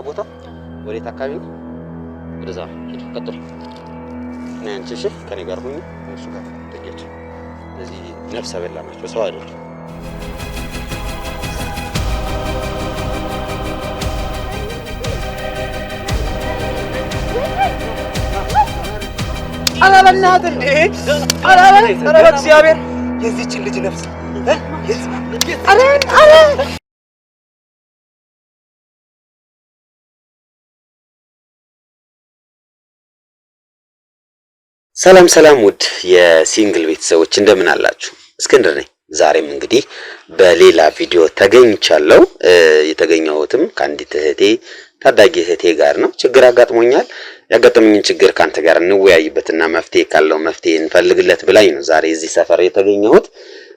ቦታ ወዴት አካባቢ ነው? ወደዛ ሄዱ ቀጥሉ። እኔ አንቺ እሺ ከኔ ጋር ሁኚ። እሱ ጋር ተገጭ። እዚህ ነፍስ በላ ናቸው ሰው አይደለም። አላበናት እንዴ አረ በእግዚአብሔር የዚህች ልጅ ነፍስ አረ ሰላም ውድ የሲንግል ቤተሰቦች እንደምን አላችሁ? እስክንድር ነኝ። ዛሬም እንግዲህ በሌላ ቪዲዮ ተገኝቻለሁ። የተገኘሁትም ከአንዲት እህቴ ታዳጊ እህቴ ጋር ነው። ችግር አጋጥሞኛል። ያጋጠመኝን ችግር ካንተ ጋር እንወያይበትና መፍትሄ ካለው መፍትሄ እንፈልግለት ብላኝ ነው ዛሬ እዚህ ሰፈር የተገኘሁት።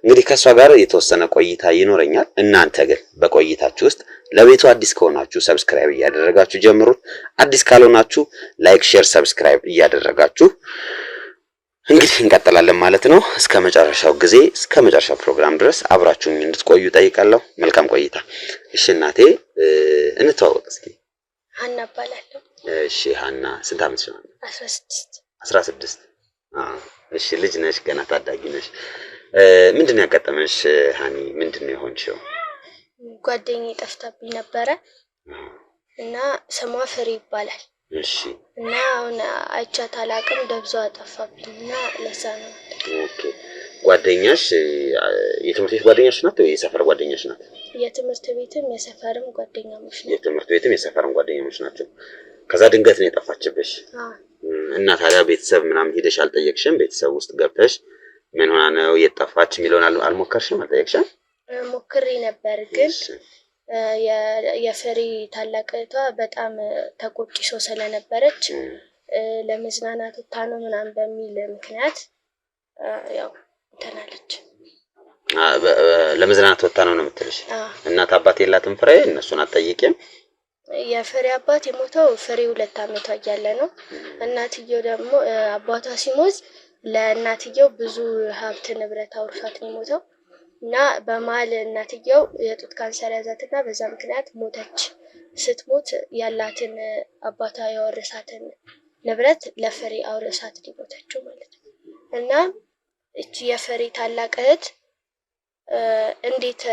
እንግዲህ ከሷ ጋር የተወሰነ ቆይታ ይኖረኛል። እናንተ ግን በቆይታችሁ ውስጥ ለቤቱ አዲስ ከሆናችሁ ሰብስክራይብ እያደረጋችሁ ጀምሩት። አዲስ ካልሆናችሁ ላይክ፣ ሼር፣ ሰብስክራይብ እያደረጋችሁ እንግዲህ እንቀጥላለን ማለት ነው። እስከ መጨረሻው ጊዜ እስከ መጨረሻው ፕሮግራም ድረስ አብራችሁኝ እንድትቆዩ ጠይቃለሁ። መልካም ቆይታ። እሺ እናቴ እንተዋወቅ እስኪ። ሀና እባላለሁ። እሺ ሀና ስንት ዓመት ነው? 16 እሺ ልጅ ነሽ፣ ገና ታዳጊ ነሽ። ምንድነው ያጋጠመሽ ሀኒ? ምንድነው የሆንሽው? ጓደኛዬ ጠፍታብኝ ነበረ እና ስሟ ፍሬ ይባላል። እሺ እና አሁን አይቻት አላቅም፣ ደብዛዋ ጠፋብኝና ለዛ ነው። ኦኬ ጓደኛሽ የትምህርት ቤት ጓደኛሽ ናት ወይ የሰፈር ጓደኛሽ ናት? የትምህርት ቤትም የሰፈርም ጓደኛሞች ናቸው። የትምህርት ቤትም የሰፈርም ጓደኛሞች ናቸው። ከዛ ድንገት ነው የጠፋችብሽ? እና ታዲያ ቤተሰብ ምናምን ሄደሽ አልጠየቅሽም? ቤተሰብ ውስጥ ገብተሽ ምን ሆና ነው የጠፋች የሚለውን አልሞከርሽም? አልጠየቅሽም? ሞክሬ ነበር ግን የፍሬ ታላቅ እህቷ በጣም ተቆጪ ሰው ስለነበረች ለመዝናናት ወጥታ ነው ምናምን በሚል ምክንያት ያው ተናለች። ለመዝናናት ወጥታ ነው የምትልሽ? እናት አባት የላትም ፍሬ? እነሱን አትጠይቂም? የፍሬ አባት የሞተው ፍሬ 2 ዓመቷ እያለ ነው። እናትየው ደግሞ አባቷ ሲሞት ለእናትየው ብዙ ሀብት ንብረት አውርሷት ነው የሞተው እና በመሀል እናትየው የጡት ካንሰር ያዛትና በዛ ምክንያት ሞተች። ስትሞት ያላትን አባቷ ያወረሳትን ንብረት ለፍሬ አውርሳት ሊሞተችው ማለት ነው። እና እቺ የፍሬ ታላቅ እህት እንዴት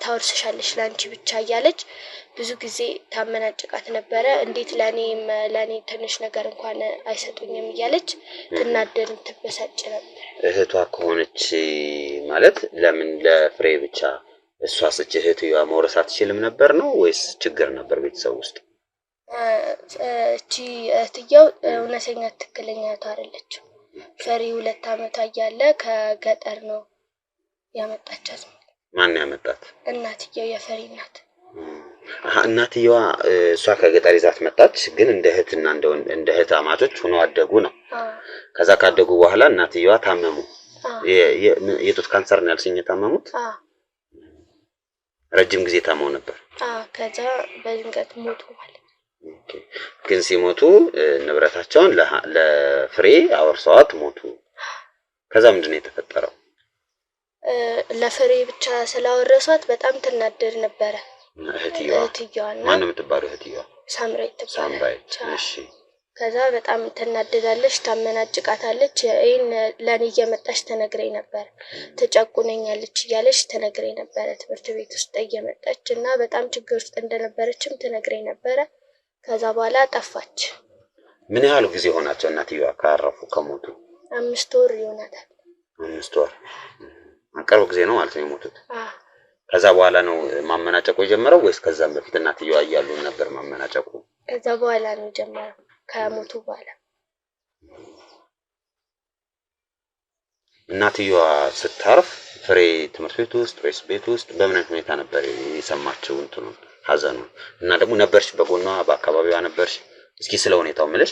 ታወርስሻለሽ ላንቺ ብቻ እያለች ብዙ ጊዜ ታመናጭቃት ነበረ። እንዴት ለኔ ትንሽ ነገር እንኳን አይሰጡኝም እያለች ትናደድ ትበሳጭ ነበር። እህቷ ከሆነች ማለት ለምን ለፍሬ ብቻ እሷ ስጭ እህትዋ መውረስ አትችልም ነበር ነው ወይስ ችግር ነበር ቤተሰብ ውስጥ? እቺ እህትየው እውነተኛ ትክክለኛ እህቷ አይደለችም። ፍሬ 2 ዓመቷ እያለ ከገጠር ነው ያመጣቻት። ማን ያመጣት? እናትየው የፍሬ እናት። እናትየዋ እሷ ከገጠር ይዛት መጣች። ግን እንደ እህትና እንደ እህት አማቾች ሆነው አደጉ ነው። ከዛ ካደጉ በኋላ እናትየዋ ታመሙ። የጡት ካንሰር ነው ያልሽኝ የታመሙት? ረጅም ጊዜ ታመው ነበር። ከዛ በድንገት ሞቱ ማለት ነው። ኦኬ ግን ሲሞቱ ንብረታቸውን ለፍሬ አወርሰዋት ሞቱ። ከዛ ምንድነው የተፈጠረው? ለፍሬ ብቻ ስላወረሷት በጣም ትናደድ ነበረ እህትየዋ። ማን ነው የምትባለው እህትየዋ? ሳምራዊት ትባላለች። ሳምራዊት። እሺ ከዛ በጣም ትናደዳለች፣ ታመናጭቃታለች። ይሄን ለኔ እየመጣች ተነግረኝ ነበር፣ ትጨቁነኛለች እያለች ተነግረኝ ነበር ትምህርት ቤት ውስጥ እየመጣች እና በጣም ችግር ውስጥ እንደነበረችም ተነግረኝ ነበረ። ከዛ በኋላ ጠፋች። ምን ያህል ጊዜ ሆናቸው እናትየዋ ካረፉ ከሞቱ? 5 ወር ይሆናታል። 5 ወር ቅርብ ጊዜ ነው ማለት ነው የሞቱት። ከዛ በኋላ ነው ማመናጨቁ የጀመረው ወይስ ከዛም በፊት እናትየዋ እያሉ ነበር ማመናጨቁ? ከዛ በኋላ ነው የጀመረው፣ ከሞቱ በኋላ። እናትየዋ ስታርፍ ፍሬ ትምህርት ቤት ውስጥ ወይስ ቤት ውስጥ በምን አይነት ሁኔታ ነበር የሰማችው እንትኑ ሀዘኑ? እና ደግሞ ነበርሽ በጎኗ በአካባቢዋ ነበርሽ? እስኪ ስለ ሁኔታው ምልሽ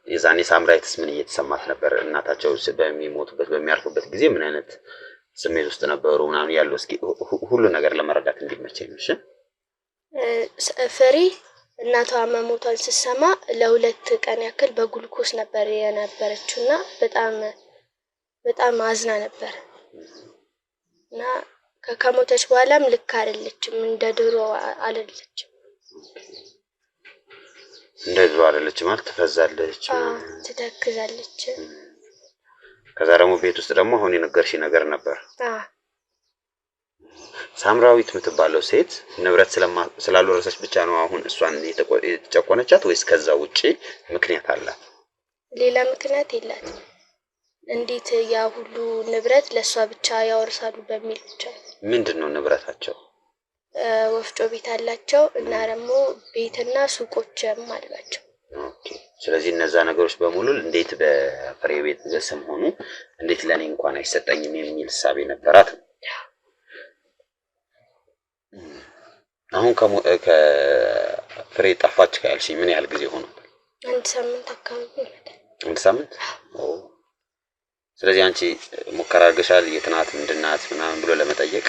የዛኔ ሳምራዊትስ ምን እየተሰማት ነበር? እናታቸው በሚሞቱበት በሚያርፉበት ጊዜ ምን አይነት ስሜት ውስጥ ነበሩ ምናምን ያለው እስኪ ሁሉ ነገር ለመረዳት እንዲመቸኝ ነው። እሺ ፍሬ እናቷ መሞቷን ስትሰማ ለ2 ቀን ያክል በጉልኮስ ነበር የነበረችውና በጣም አዝና ነበር። እና ከሞተች በኋላም ልክ አይደለችም፣ እንደ ድሮ አይደለችም። እንደ ድሮ አይደለችም ማለት ትፈዛለች፣ ትተክዛለች። ከዛ ደግሞ ቤት ውስጥ ደግሞ አሁን የነገርሽኝ ነገር ነበር። ሳምራዊት የምትባለው ሴት ንብረት ስላልወረሰች ብቻ ነው አሁን እሷን የተጨቆነቻት ወይስ ከዛ ውጪ ምክንያት አላት? ሌላ ምክንያት የላትም። እንዴት ያ ሁሉ ንብረት ለሷ ብቻ ያወርሳሉ በሚል ብቻ። ምንድነው ንብረታቸው? ወፍጮ ቤት አላቸው እና ደግሞ ቤትና ሱቆችም አላቸው። ኦኬ። ስለዚህ እነዛ ነገሮች በሙሉ እንዴት በፍሬ ቤት ስም ሆኑ፣ እንዴት ለኔ እንኳን አይሰጠኝም የሚል ሐሳብ ነበራት። አሁን ከፍሬ ጠፋች ካልሽኝ ምን ያህል ጊዜ ሆኖ? አንድ ሳምንት አካባቢ። አንድ ሳምንት? ስለዚህ አንቺ ሙከራ አድርገሻል የትናት ምንድናት ምናምን ብሎ ለመጠየቅ?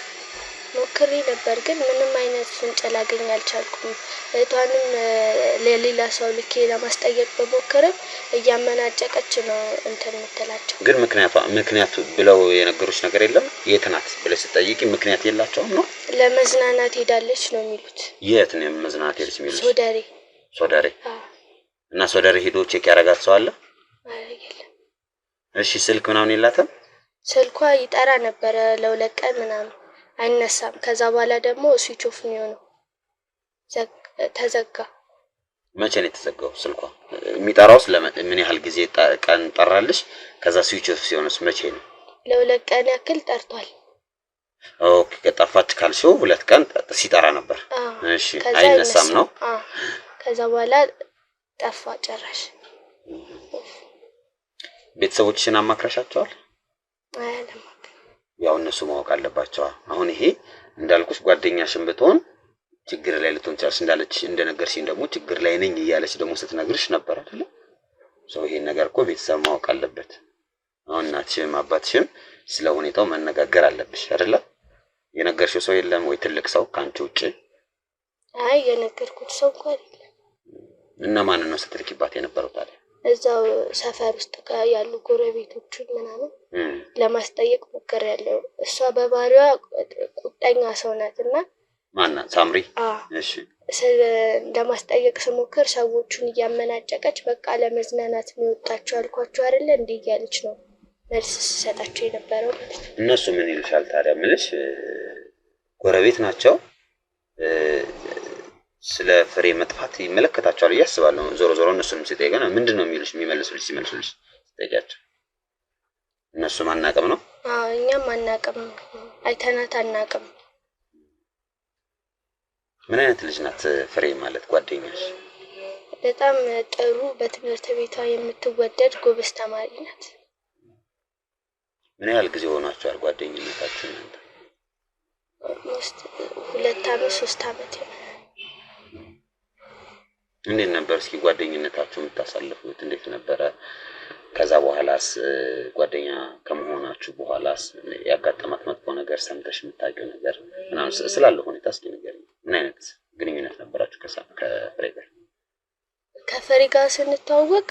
ሞክሬ ነበር ግን ምንም አይነት ፍንጭ ላገኝ አልቻልኩም። እቷንም ለሌላ ሰው ልኬ ለማስጠየቅ በሞከረም እያመናጨቀች ነው እንትን የምትላቸው። ግን ምክንያቱ ብለው የነገሩሽ ነገር የለም? የትናት ብለሽ ስትጠይቂ ምክንያት የላቸውም ነው? ለመዝናናት ሄዳለች ነው የሚሉት። የት ነው መዝናናት ሄድሽ የሚሉት? ሶደሬ። ሶደሬ? እና ሶደሬ ሄዶ ቼክ ያረጋት ሰው አለ? የለም። እሺ ስልክ ምናምን የላትም? ስልኳ ይጠራ ነበረ ለ2 ቀን ምናምን አይነሳም። ከዛ በኋላ ደግሞ ስዊች ኦፍ ነው የሆነው፣ ተዘጋ። መቼ ነው የተዘጋው ስልኳ? የሚጠራውስ ምን ያህል ጊዜ ቀን ጠራልሽ? ከዛ ስዊች ኦፍ ሲሆንስ መቼ ነው? ለ2 ቀን ያክል ጠርቷል። ኦኬ። ከጠፋች ካልሽው 2 ቀን ሲጠራ ነበር። እሺ አይነሳም ነው? ከዛ በኋላ ጠፋ ጨራሽ። ቤተሰቦችሽን አማክረሻቸዋል? አይደለም። ያው እነሱ ማወቅ አለባቸው። አሁን ይሄ እንዳልኩሽ ጓደኛሽን ብትሆን ችግር ላይ ልትሆን ቻልሽ፣ እንዳለች እንደነገርሽኝ ደግሞ ችግር ላይ ነኝ እያለች ደግሞ ስትነግርሽ ነበር አይደል? ሰው ይሄን ነገር እኮ ቤተሰብ ማወቅ አለበት። አሁን እናትሽም አባትሽም ስለ ሁኔታው መነጋገር አለብሽ አይደል? የነገርሽው ሰው የለም ወይ ትልቅ ሰው ካንቺ ውጪ? አይ የነገርኩት ሰው እንኳን የለም። እና ማን ነው ስትልኪባት የነበረው ታዲያ? እዛው ሰፈር ውስጥ ያሉ ጎረቤቶችን ምናምን ለማስጠየቅ ሞክሬያለሁ። እሷ በባህሪዋ ቁጣኛ ሰው ናትና። ማናት? ሳምሪ? እሺ። ለማስጠየቅ ስሞክር ሰዎቹን እያመናጨቀች በቃ ለመዝናናት የሚወጣቸው አልኳቸው አይደለ እንዴ እያለች ነው መልስ ሲሰጣቸው የነበረው ማለት ነው። እነሱ ምን ይልሻል ታዲያ? ምልሽ ጎረቤት ናቸው፣ ስለ ፍሬ መጥፋት ይመለከታቸዋል እያስባለሁ። ዞሮ ዞሮ እነሱንም ሲጠይቀን ምንድነው የሚሉሽ? የሚመልሱልሽ ሲመልሱልሽ ጠይቂያቸው። እነሱም አናቅም ነው? እኛም አናቅም፣ አይተናት አናቅም። ምን አይነት ልጅ ናት ፍሬ ማለት ጓደኛሽ? በጣም ጥሩ፣ በትምህርት ቤቷ የምትወደድ ጎበዝ ተማሪ ናት። ምን ያህል ጊዜ ሆኗቸዋል ጓደኝነታችሁ እናንተ? 2 ዓመት 3 ዓመት ይሆናል። እንዴት ነበር እስኪ ጓደኝነታችሁ የምታሳልፉት? እንዴት ነበረ? ከዛ በኋላስ ጓደኛ ከመሆናችሁ በኋላስ ያጋጠማት መጥፎ ነገር ሰምተሽ የምታውቂው ነገር ምናምን ስላለ ሁኔታ እስኪ ንገሪኝ። ምን አይነት ግንኙነት ነበራችሁ ከፍሬ ጋር? ከፍሬ ጋር ስንተዋወቅ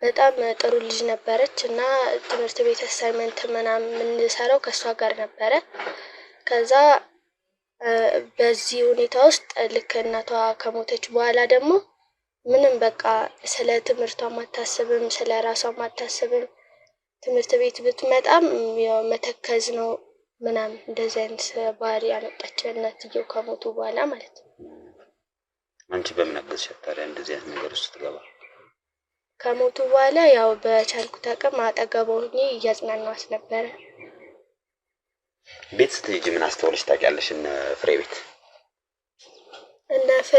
በጣም ጥሩ ልጅ ነበረች እና ትምህርት ቤት አሳይመንት ምናምን የምንሰራው ከሷ ጋር ነበረ። ከዛ በዚህ ሁኔታ ውስጥ ልክ እናቷ ከሞተች በኋላ ደግሞ ምንም በቃ ስለ ትምህርቷ ማታስብም፣ ስለ ራሷ ማታስብም። ትምህርት ቤት ብትመጣም ያው መተከዝ ነው ምናምን እንደዚህ አይነት ባህሪ ያመጣች እናትየው ከሞቱ በኋላ ማለት ነው። አንቺ በምን አገዝሻት ታዲያ እንደዚህ አይነት ነገር ውስጥ ትገባ? ከሞቱ በኋላ ያው በቻልኩት አቅም አጠገቧ ሆኜ እያጽናናኋት ነበረ። ቤት ስትሄጂ ምን አስተውለሽ ታውቂያለሽ? እነ ፍሬ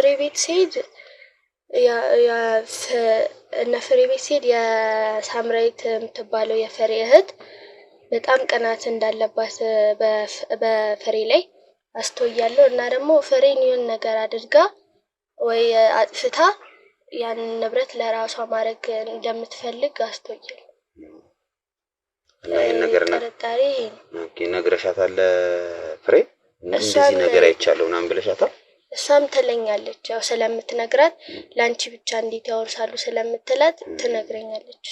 ቤት ሲሄድ የሳምራዊት የምትባለው የፍሬ እህት በጣም ቅናት እንዳለባት በፍሬ ላይ አስተውያለሁ። እና ደግሞ ፍሬን የሆነ ነገር አድርጋ ወይ አጥፍታ ያን ንብረት ለራሷ ማድረግ እንደምትፈልግ አስተውያለሁ። ይሄን ነገር ተረጣሪ ነግረሻታል ፍሬ? እንደዚህ ነገር አይቻለሁ ምናምን ብለሻታል? እሷም ትለኛለች፣ ያው ስለምትነግራት ላንቺ ብቻ እንዴት ያወርሳሉ ስለምትላት ትነግረኛለች።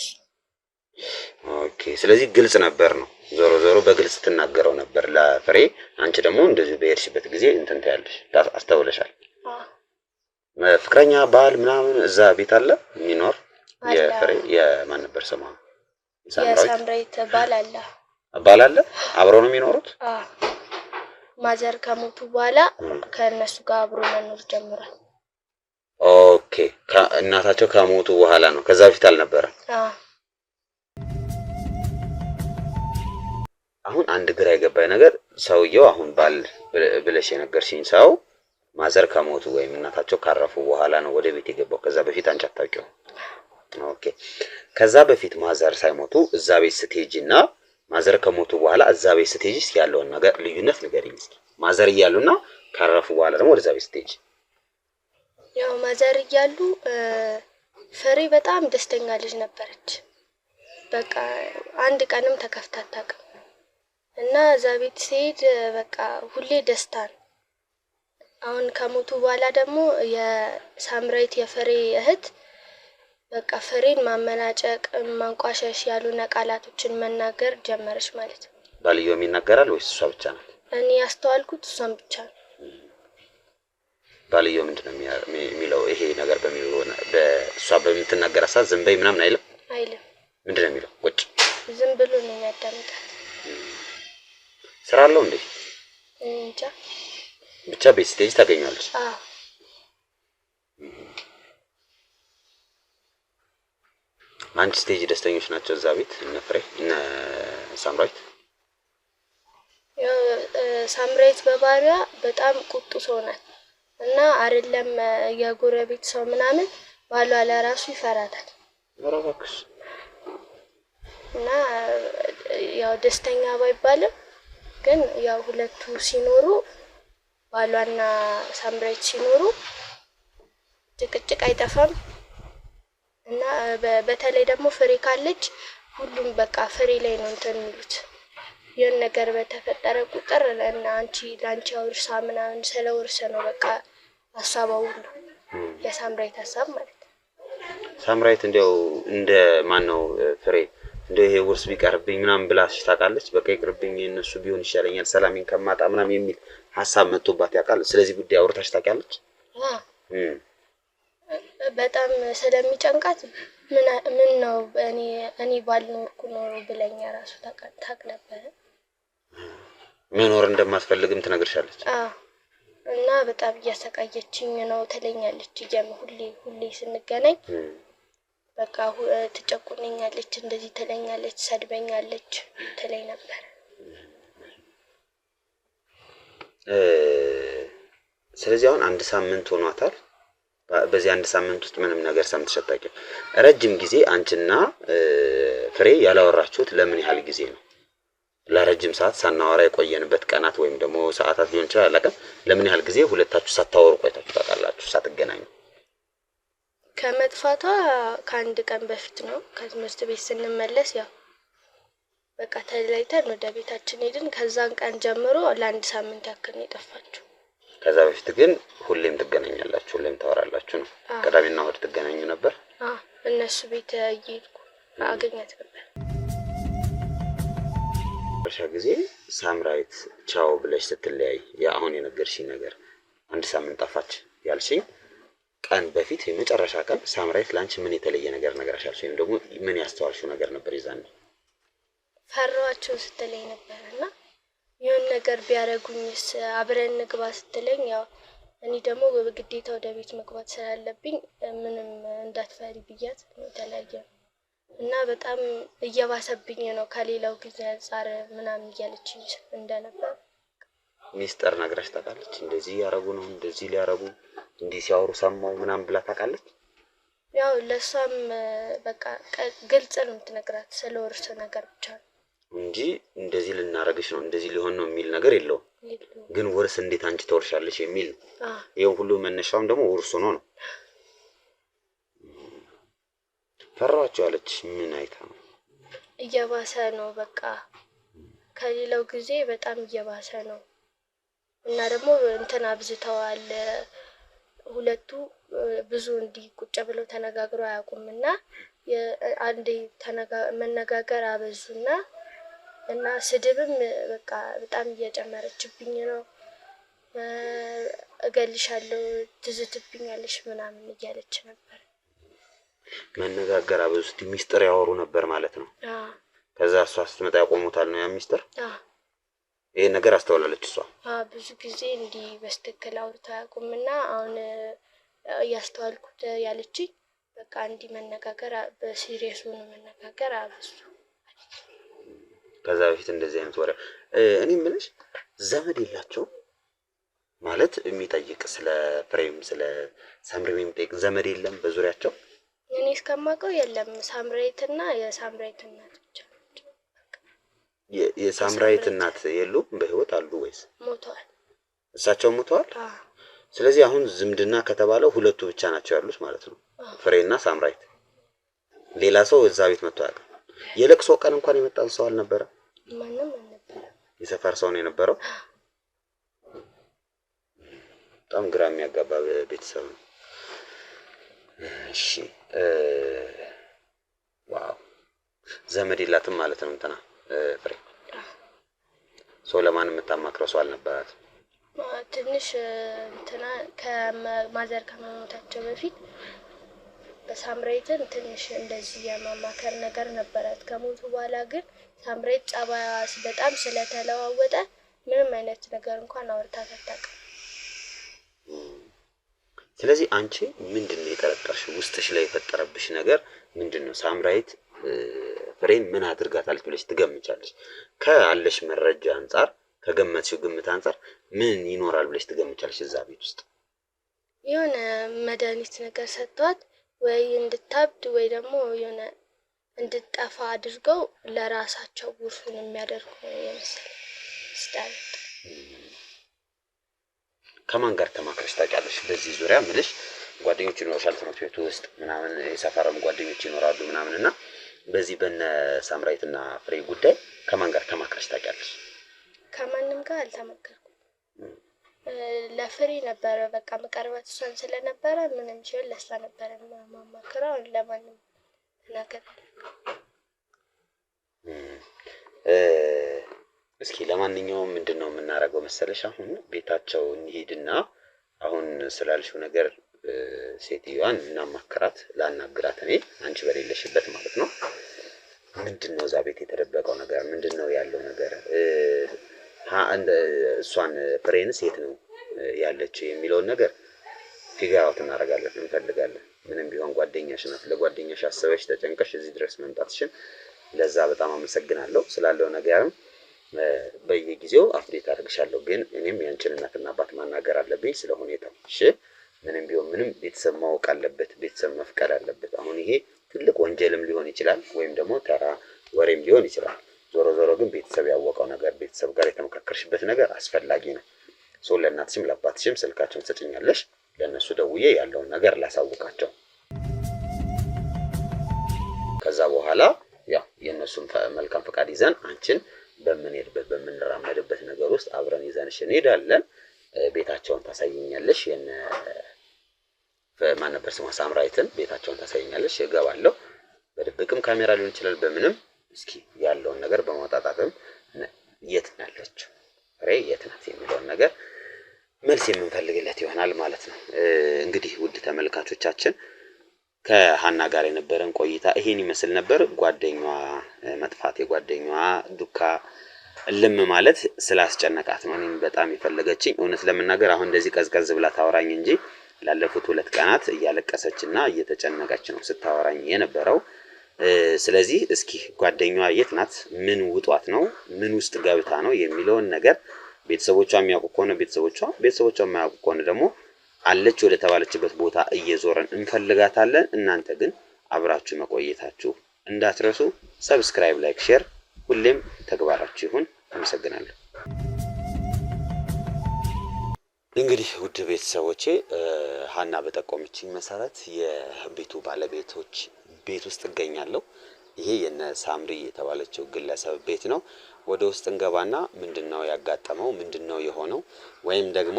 ኦኬ ስለዚህ ግልጽ ነበር ነው ዞሮ ዞሮ በግልጽ ትናገረው ነበር ለፍሬ። አንቺ ደግሞ እንደዚህ በሄድሽበት ጊዜ እንትን ታያለሽ አስተውለሻል። ፍቅረኛ ባል ምናምን እዛ ቤት አለ የሚኖር የፍሬ የማን ነበር ስሟ? የሳምራዊት ባል አለ። ባል አለ አብረው ነው የሚኖሩት? ማዘር ከሞቱ በኋላ ከእነሱ ጋር አብሮ መኖር ጀምሯል። ኦኬ እናታቸው ከሞቱ በኋላ ነው፣ ከዛ በፊት አልነበረም? አሁን አንድ ግራ የገባኝ ነገር ሰውየው አሁን ባል ብለሽ የነገርሽኝ ሰው ማዘር ከሞቱ ወይም እናታቸው ካረፉ በኋላ ነው ወደ ቤት የገባው። ከዛ በፊት አንቺ አታውቂው? ኦኬ ከዛ በፊት ማዘር ሳይሞቱ እዛ ቤት ስትሄጂና ማዘር ከሞቱ በኋላ እዛ ቤት ስትሄጂስ ያለውን ነገር ልዩነት ንገሪኝ እስኪ። ማዘር እያሉና ካረፉ በኋላ ደግሞ ወደዛ ቤት ስትሄጂ። ያው ማዘር እያሉ ፍሬ በጣም ደስተኛ ልጅ ነበረች። በቃ አንድ ቀንም ተከፍታ አታውቅም። እና እዛ ቤት ሲሄድ በቃ ሁሌ ደስታ ነው። አሁን ከሞቱ በኋላ ደግሞ የሳምራዊት የፍሬ እህት በቃ ፍሬን ማመናጨቅ፣ ማንቋሸሽ ያሉና ቃላቶችን መናገር ጀመረች ማለት ነው። ባልየውም ይናገራል ወይስ እሷ ብቻ ናት? እኔ ያስተዋልኩት እሷን ብቻ ነው። ባልየው ምንድነው የሚለው? ይሄ ነገር በእሷ በምትናገር ሰዓት ዝም በይ ምናምን አይልም? አይልም። ምንድነው የሚለው? ቁጭ ዝም ብሎ ነው የሚያዳምጣት። ስራ አለው እንዴ? እንጃ ብቻ ቤት ስትሄጂ ታገኛለች። አንቺ ስቴጅ ደስተኞች ናቸው እዛ ቤት እነ ፍሬ እነ ሳምራዊት? ሳምራዊት በባህሪዋ በጣም ቁጡ ሰው ናት እና አይደለም የጎረቤት ሰው ምናምን ባሏ ለራሱ ይፈራታል። ወራባክሽ እና ያው ደስተኛ ባይባልም ግን ያው ሁለቱ ሲኖሩ ባሏና ሳምራዊት ሲኖሩ ጭቅጭቅ አይጠፋም። እና በተለይ ደግሞ ፍሬ ካለች ሁሉም በቃ ፍሬ ላይ ነው እንትን የሚሉት። የሆነ ነገር በተፈጠረ ቁጥር ለአንቺ አውርሳ ምናምን ስለ ውርስ ነው በቃ ሀሳቧ ሁሉ የሳምራዊት ሀሳብ ማለት ነው። ሳምራዊት እንዲያው እንደ ማን ነው ፍሬ እንደው ይሄ ውርስ ቢቀርብኝ ምናምን ብላሽ ታውቃለች? በቃ ይቅርብኝ እነሱ ቢሆን ይሻለኛል ሰላሜን ከማጣ ምናምን የሚል ሀሳብ መጥቶባት ያውቃል? ስለዚህ ጉዳይ አውርታሽ ታውቂያለች? በጣም ስለሚጨንቃት ምን ነው እኔ ባልኖርኩ ኖሮ ብለኛ ራሱ ታውቅ ነበር። መኖር እንደማትፈልግም ትነግርሻለች? እና በጣም እያሰቃየችኝ ነው ትለኛለች። ሁሌ ስንገናኝ በቃ ትጨቁነኛለች፣ እንደዚህ ትለኛለች፣ ሰድበኛለች ትለኝ ነበር። ስለዚህ አሁን አንድ ሳምንት ሆኗታል። በዚህ አንድ ሳምንት ውስጥ ምንም ነገር ሰምተሽ አታውቂም? ረጅም ጊዜ አንቺና ፍሬ ያላወራችሁት ለምን ያህል ጊዜ ነው? ለረጅም ሰዓት ሳናወራ የቆየንበት ቀናት ወይም ደግሞ ሰዓታት ሊሆን ይችላል አላውቅም። ለምን ያህል ጊዜ ሁለታችሁ ሳታወሩ ቆይታችሁ ታውቃላችሁ ሳትገናኙ? ከመጥፋቷ ከአንድ ቀን በፊት ነው። ከትምህርት ቤት ስንመለስ ያው በቃ ተለያይተን ወደ ቤታችን ሄድን። ከዛን ቀን ጀምሮ ለአንድ ሳምንት ያክል ነው የጠፋችው። ከዛ በፊት ግን ሁሌም ትገናኛላችሁ፣ ሁሌም ታወራላችሁ ነው? ቅዳሜና እሑድ ትገናኙ ነበር? እነሱ ቤት እየሄድኩ አገኛት ነበር። በርሻ ጊዜ ሳምራዊት ቻው ብለሽ ስትለያይ አሁን የነገርሽኝ ነገር አንድ ሳምንት ጠፋች ያልሽኝ ቀን በፊት የመጨረሻ ቀን ሳምራዊት ላንቺ ምን የተለየ ነገር ነገርሻል ወይም ደግሞ ምን ያስተዋልሽው ነገር ነበር? ይዛን ፈራኋቸው ስትለኝ ነበርና የሆነ ነገር ቢያረጉኝስ አብረን ንግባ ስትለኝ ያው እኔ ደግሞ በግዴታ ወደ ቤት መግባት ስላለብኝ ምንም እንዳትፈሪ ብያት ተለያየ። እና በጣም እየባሰብኝ ነው ከሌላው ጊዜ አንፃር ምናምን እያለችኝ እንደነበር። ሚስጥር ነግረሽ ታውቃለች? እንደዚህ ያረጉ ነው እንደዚህ ሊያረጉ እንዲህ ሲያወሩ ሰማው ምናምን ብላ ታውቃለች? ያው ለሷም በቃ ግልጽ ነው የምትነግራት ስለ ውርስ ነገር ብቻ ነው እንጂ እንደዚህ ልናረግሽ ነው እንደዚህ ሊሆን ነው የሚል ነገር የለውም። ግን ውርስ እንዴት አንቺ ተወርሻለሽ የሚል ይሄው ሁሉ መነሻውም ደግሞ ውርሱ ነው። ፈራኋቸው አለች። ምን አይታ ነው? እየባሰ ነው በቃ ከሌላው ጊዜ በጣም እየባሰ ነው። እና ደግሞ እንትን አብዝተዋል ሁለቱ ብዙ እንዲህ ቁጭ ብለው ተነጋግረው አያውቁምና አንዴ መነጋገር አበዙና እና ስድብም በቃ በጣም እየጨመረችብኝ ነው። እገልሻለሁ፣ ትዝትብኛለሽ ምናምን እያለች ነበር። መነጋገር አበዙት፣ ሚስጥር ያወሩ ነበር ማለት ነው። ከዛ እሷ ስትመጣ ያቆሙታል ነው ያ ሚስጥር። ይሄ ነገር አስተውላለች እሷ። ብዙ ጊዜ እንዲህ በስትክክል አውርተው አያውቁምና አሁን እያስተዋልኩት ያለችኝ በቃ እንዲህ መነጋገር በሲሪየስ ሆኖ መነጋገር አበዙ። ከዛ በፊት እንደዚህ አይነት ወሬ እኔ የምልሽ ዘመድ የላቸው ማለት የሚጠይቅ ስለ ፍሬም ስለ ሳምሪ የሚጠይቅ ዘመድ የለም በዙሪያቸው? እኔ እስከማውቀው የለም። ሳምራዊትና የሳምራዊት እናት ብቻ ናቸው። የሳምራዊት እናት የሉም? በህይወት አሉ ወይስ ሞተዋል? እሳቸው ሞተዋል። ስለዚህ አሁን ዝምድና ከተባለው ሁለቱ ብቻ ናቸው ያሉት ማለት ነው፣ ፍሬና ሳምራዊት። ሌላ ሰው እዛ ቤት መጥቶ አያውቅም? የለቅሶ ቀን እንኳን የመጣን ሰው አልነበረ? ማንም አልነበረ። የሰፈር ሰው ነው የነበረው። በጣም ግራ የሚያጋባ ቤተሰብ ነው። እሺ ዋው ዘመድ የላትም ማለት ነው እንትና ፍሬ። ሰው ለማንም የምታማክረው ሰው አልነበራት? ትንሽ እንትና ከማዘር ከመሞታቸው በፊት በሳምራዊትን ትንሽ እንደዚህ የማማከር ነገር ነበራት። ከሞቱ በኋላ ግን ሳምራዊት ጸባይዋ በጣም ስለተለዋወጠ ምንም አይነት ነገር እንኳን አውርታት አታውቅም። ስለዚህ አንቺ ምንድነው የጠረጠርሽ? ውስጥሽ ላይ የፈጠረብሽ ነገር ምንድነው? ሳምራዊት ፍሬን ምን አድርጋታለች ብለሽ ትገምቻለሽ? ከአለሽ መረጃ አንፃር ከገመትሽው ግምት አንፃር ምን ይኖራል ብለሽ ትገምቻለሽ? እዛ ቤት ውስጥ የሆነ መድኃኒት ነገር ሰጥቷት ወይ እንድታብድ ወይ ደግሞ የሆነ እንድትጠፋ አድርገው ለራሳቸው ውርሱን የሚያደርጉ ይመስላል። ስጣት ከማን ጋር ተማክረሽ ታውቂያለሽ? በዚህ ዙሪያ ምልሽ ጓደኞች ይኖርሻል ትምህርት ቤት ውስጥ ምናምን የሰፈረም ጓደኞች ይኖራሉ ምናምን እና በዚህ በነ ሳምራዊትና ፍሬ ጉዳይ ከማን ጋር ተማክረሽ ታውቂያለሽ? ከማንም ጋር አልተማከርኩም። ለፍሬ ነበረ በቃ መቀርባት እሷን ስለነበረ ምንም ሲሆን ለእሷ ነበረ ማማከረው። ለማንም ተናገራለሁ። እስኪ ለማንኛውም ምንድነው የምናደርገው መሰለሽ? አሁን ቤታቸው እንሂድና አሁን ስላልሽው ነገር ሴትዮዋን እናማክራት፣ ላናግራት እኔ አንቺ በሌለሽበት ማለት ነው። ምንድነው እዛ ቤት የተደበቀው ነገር? ምንድነው ያለው ነገር? እሷን ፍሬንስ የት ነው ያለችው የሚለውን ነገር ፊገር አውት እናደርጋለን፣ እንፈልጋለን። ምንም ቢሆን ጓደኛሽ ናት። ለጓደኛሽ አስበሽ ተጨንቀሽ እዚህ ድረስ መምጣትሽን ለዛ በጣም አመሰግናለሁ። ስላለው ነገርም በየጊዜው አፕዴት አድርግሻለሁ። ግን እኔም ያንቺን እናትና አባት ማናገር አለብኝ ስለ ሁኔታው። እሺ ምንም ቢሆን ምንም ቤተሰብ ማወቅ አለበት፣ ቤተሰብ መፍቀድ አለበት። አሁን ይሄ ትልቅ ወንጀልም ሊሆን ይችላል ወይም ደግሞ ተራ ወሬም ሊሆን ይችላል። ዞሮ ዞሮ ግን ቤተሰብ ያወቀው ነገር ቤተሰብ ጋር የተመካከርሽበት ነገር አስፈላጊ ነው። ሶ ለእናትሽም ለአባትሽም ስልካቸውን ትሰጪኛለሽ፣ ለእነሱ ደውዬ ያለውን ነገር ላሳውቃቸው። ከዛ በኋላ ያው የእነሱን መልካም ፈቃድ ይዘን አንቺን በምንሄድበት በምንራመድበት ነገር ውስጥ አብረን ይዘንሽ እንሄዳለን። ቤታቸውን ታሳይኛለሽ። ማን ነበር ስሟ? ሳምራዊትን ቤታቸውን ታሳይኛለሽ። እገባለሁ። በድብቅም ካሜራ ሊሆን ይችላል በምንም እስኪ ያለውን ነገር በማውጣጣትም የት ናለች ፍሬ የት ናት የሚለውን ነገር መልስ የምንፈልግለት ይሆናል ማለት ነው። እንግዲህ ውድ ተመልካቾቻችን ከሀና ጋር የነበረን ቆይታ ይሄን ይመስል ነበር። ጓደኛዋ መጥፋት የጓደኛዋ ዱካ እልም ማለት ስላስጨነቃት ነው እኔም በጣም የፈለገችኝ። እውነት ለመናገር አሁን እንደዚህ ቀዝቀዝ ብላ ታወራኝ እንጂ ላለፉት 2 ቀናት እያለቀሰችና እየተጨነቀች ነው ስታወራኝ የነበረው። ስለዚህ እስኪ ጓደኛዋ የት ናት፣ ምን ውጧት ነው፣ ምን ውስጥ ገብታ ነው የሚለውን ነገር ቤተሰቦቿ የሚያውቁ ከሆነ ቤተሰቦቿ የማያውቁ ከሆነ ደግሞ አለች ወደ ተባለችበት ቦታ እየዞረን እንፈልጋታለን። እናንተ ግን አብራችሁ መቆየታችሁ እንዳትረሱ። ሰብስክራይብ፣ ላይክ፣ ሼር ሁሌም ተግባራችሁ ይሁን። አመሰግናለሁ። እንግዲህ ውድ ቤተሰቦቼ ሀና በጠቆመችኝ መሰረት የቤቱ ባለቤቶች ቤት ውስጥ እገኛለሁ። ይሄ የነ ሳምሪ የተባለችው ግለሰብ ቤት ነው። ወደ ውስጥ እንገባና ምንድነው ያጋጠመው ምንድነው የሆነው ወይም ደግሞ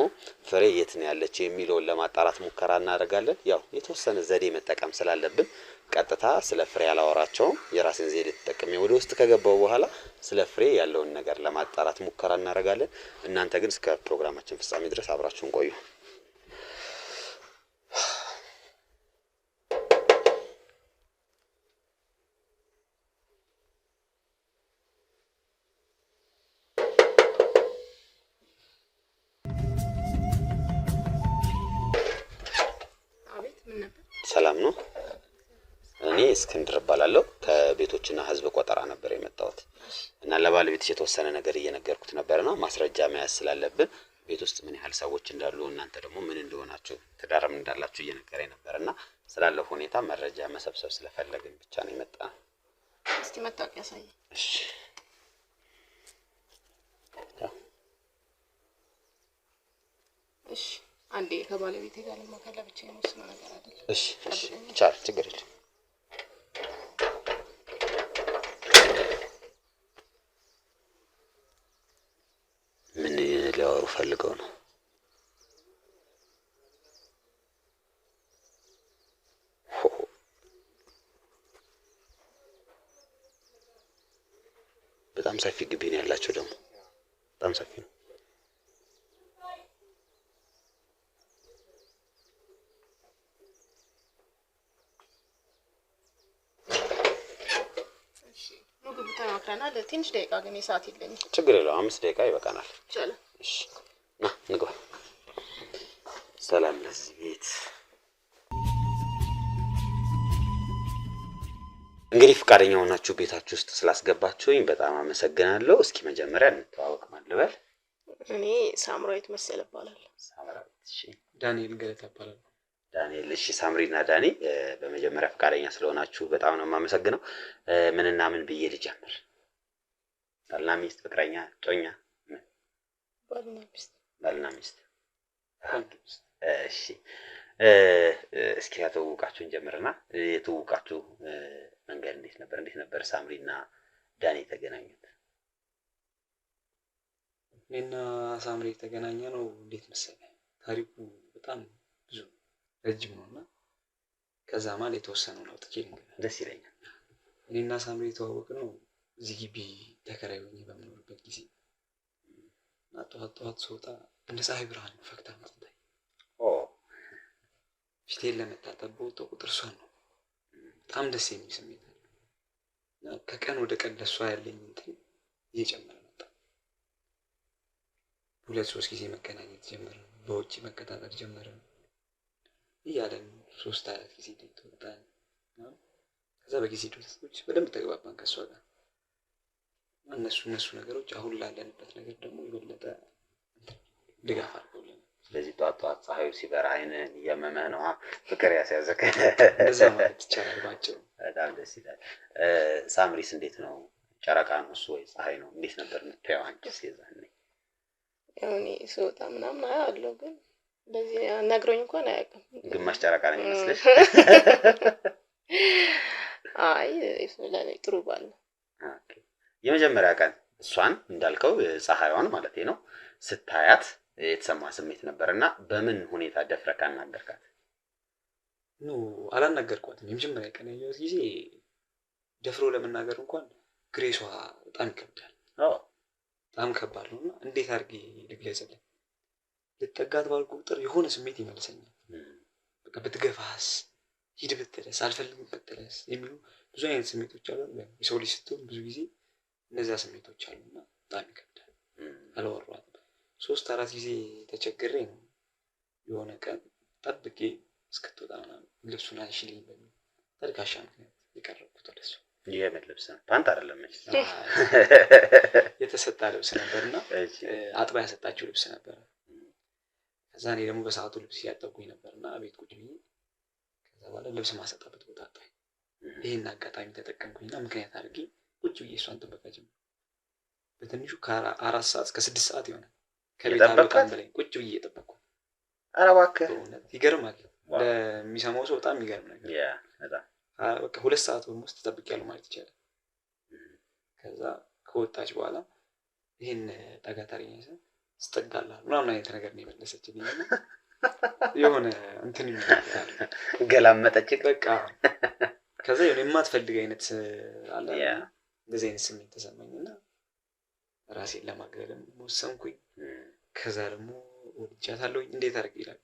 ፍሬ የት ነው ያለችው የሚለውን ለማጣራት ሙከራ እናደርጋለን። ያው የተወሰነ ዘዴ መጠቀም ስላለብን ቀጥታ ስለ ፍሬ አላወራቸውም። የራሴን ዘዴ ተጠቅሜ ወደ ውስጥ ከገባው በኋላ ስለ ፍሬ ያለውን ነገር ለማጣራት ሙከራ እናደርጋለን። እናንተ ግን እስከ ፕሮግራማችን ፍጻሜ ድረስ አብራችሁን ቆዩ። ሰላም ነው። እኔ እስክንድር እባላለሁ ከቤቶችና ህዝብ ቆጠራ ነበር የመጣሁት እና ለባለቤትሽ የተወሰነ ነገር እየነገርኩት ነበርና ማስረጃ መያዝ ስላለብን ቤት ውስጥ ምን ያህል ሰዎች እንዳሉ እናንተ ደግሞ ምን እንደሆናችሁ ትዳርም እንዳላችሁ እየነገረኝ ነበርና ስላለው ሁኔታ መረጃ መሰብሰብ ስለፈለግን ብቻ ነው የመጣነው። እስቲ መታወቂያ ያሳይ። እሺ እሺ አንዴ ከባለቤቴ ጋር ለማካላ ብቻ የምወስነው ነገር አይደል? እሺ ቻል ችግር የለም። ምን ሊያወሩ ፈልገው ነው? በጣም ሰፊ ግቢ ነው ያላቸው ደግሞ በጣም ሰፊ ነው። ትንሽ ደቂቃ ግን ሰዓት የለኝም። ችግር የለውም 5 ደቂቃ ይበቃናል። ይቻላል። እሺ ና እንግባ። ሰላም ለዚህ ቤት። እንግዲህ ፈቃደኛ ሆናችሁ ቤታችሁ ውስጥ ስላስገባችሁኝ በጣም አመሰግናለሁ። እስኪ መጀመሪያ እንተዋወቅ። ማን ልበል? እኔ ሳምራዊት መሰለ እባላለሁ። ሳምራዊት። እሺ ዳንኤል ገለታ እባላለሁ። ዳንኤል። እሺ ሳምሪና ዳኒ በመጀመሪያ ፈቃደኛ ስለሆናችሁ በጣም ነው የማመሰግነው። ምንና ምን ብዬ ልጀምር? ባልና ሚስት፣ ፍቅረኛ፣ ጮኛ? ባልና ሚስት። እሺ እስኪ ያተውቃችሁን ጀምርና የተውቃችሁ መንገድ እንዴት ነበር ሳምሪና ዳኒ የተገናኙት? እኔና ሳምሪ የተገናኘ ነው እንዴት መሰለህ? ታሪኩ በጣም ብዙ ረጅም ነውና ከዛ ማለት የተወሰነው ነው ጥቂት ነገር ደስ ይለኛል። እኔና ሳምሪ የተዋወቅነው እዚህ ግቢ ተከራይ ሆኜ በምኖርበት ጊዜ እና ጠዋት ስወጣ እንደ ፀሐይ ብርሃን ፈክታ የምትታይ ፊቴን ለመታጠብ በወጣሁ ቁጥር እሷን ነው በጣም ደስ የሚል ስሜት አለ እና ከቀን ወደ ቀን ለእሷ ያለኝ እንትን እየጨመረ መጣ። 2-3 ጊዜ መገናኘት ጀመርን፣ በውጭ መከታተል ጀመርን እያለን 3-4 ጊዜ ዴት ወጣን። ከዛ በጊዜ ሂደቶች በደንብ ተግባባን ከእሷ ጋር። እነሱ ነገሮች አሁን ላለንበት ነገር ደግሞ የበለጠ ድጋፍ አድርገውልናል። ስለዚህ ጠዋት ፀሐዩ ሲበራ አይንን እያመመህ ነው ፍቅር ያስያዘህ? እንደዛ ማለት ይቻላል ባጭሩ። በጣም ደስ ይላል። ሳምሪስ እንዴት ነው? ጨረቃ ነው እሱ ወይ ፀሐይ ነው? እንዴት ነበር የምታየው አንቺስ የዛኔ? እኔ ስወጣ ምናምን አያለሁ ግን እንደዚህ ነግሮኝ እንኳን አያውቅም። ግማሽ ጨረቃ ነው የሚመስልሽ? አይ ለኔ ጥሩ ባል ነው። ኦኬ። የመጀመሪያ ቀን እሷን እንዳልከው ፀሐይዋን ማለት ነው ስታያት የተሰማ ስሜት ነበርና በምን ሁኔታ ደፍረህ አናገርካት? አላናገርኳትም። የመጀመሪያ ቀን ያየሁት ጊዜ ደፍሮ ለመናገር እንኳን ግሬሷ በጣም ይከብዳል። በጣም ከባድ ነውና እንዴት አድርጌ ልግለጽልህ? ልጠጋት ባልኩ ቁጥር የሆነ ስሜት ይመልሰኛል። በቃ ብትገፋስ፣ ሂድ ብትለስ፣ አልፈልግም ብትለስ የሚሉ ብዙ አይነት ስሜቶች አሉ። የሰው ልጅ ስትሆን ብዙ ጊዜ እነዚያ ስሜቶች አሉና በጣም ይከብዳል። አልወራትም። 3-4 ጊዜ ተቸግሬ ነው የሆነ ቀን ጠብቄ እስክትወጣ ምናምን ልብሱን አንሽልኝ በሚል ተልካሻ ምክንያት የቀረብኩት ወደሱ። የምን ልብስ ነው? ፓንት አይደለም እንጂ የተሰጣ ልብስ ነበርና አጥባ ያሰጣችው ልብስ ነበር። ከዛ እኔ ደግሞ በሰዓቱ ልብስ ያጠብኩኝ ነበርና ቤት ቁጭ ብዬ ከዛ በኋላ ልብስ ማሰጣበት ቦታ አጣኝ። ይሄን አጋጣሚ ተጠቀምኩኝና ምክንያት አድርጌ ቁጭ ብዬ እሷን ጥበቃ ጀመርኩ። በትንሹ ከ4 ሰዓት እስከ 6 ሰዓት ይሆናል ከቤት አልወጣም ብለኝ ቁጭ ብዬ እየጠበቅኩ። ኧረ እባክህ ይገርማል። ለሚሰማው ሰው በጣም የሚገርም ነገር። በጣም በቃ 2 ሰዓት ውስጥ ተጠብቄያለሁ ማለት ይቻላል። ከዛ ከወጣች በኋላ ይሄን ጠጋ ታሪኛለሽ ስጠጋላ ምናምን አይነት ነገር ነው የመለሰችልኝ እና የሆነ እንትን ይመጣል ገላመጠች በቃ ከዛ የሆነ የማትፈልግ አይነት አለ እንደዚህ አይነት ስሜት ተሰማኝና ራሴን ለማግለል ወሰንኩኝ። ከዛ ደግሞ ወድጃታለሁ እንዴት አድርግ ይላል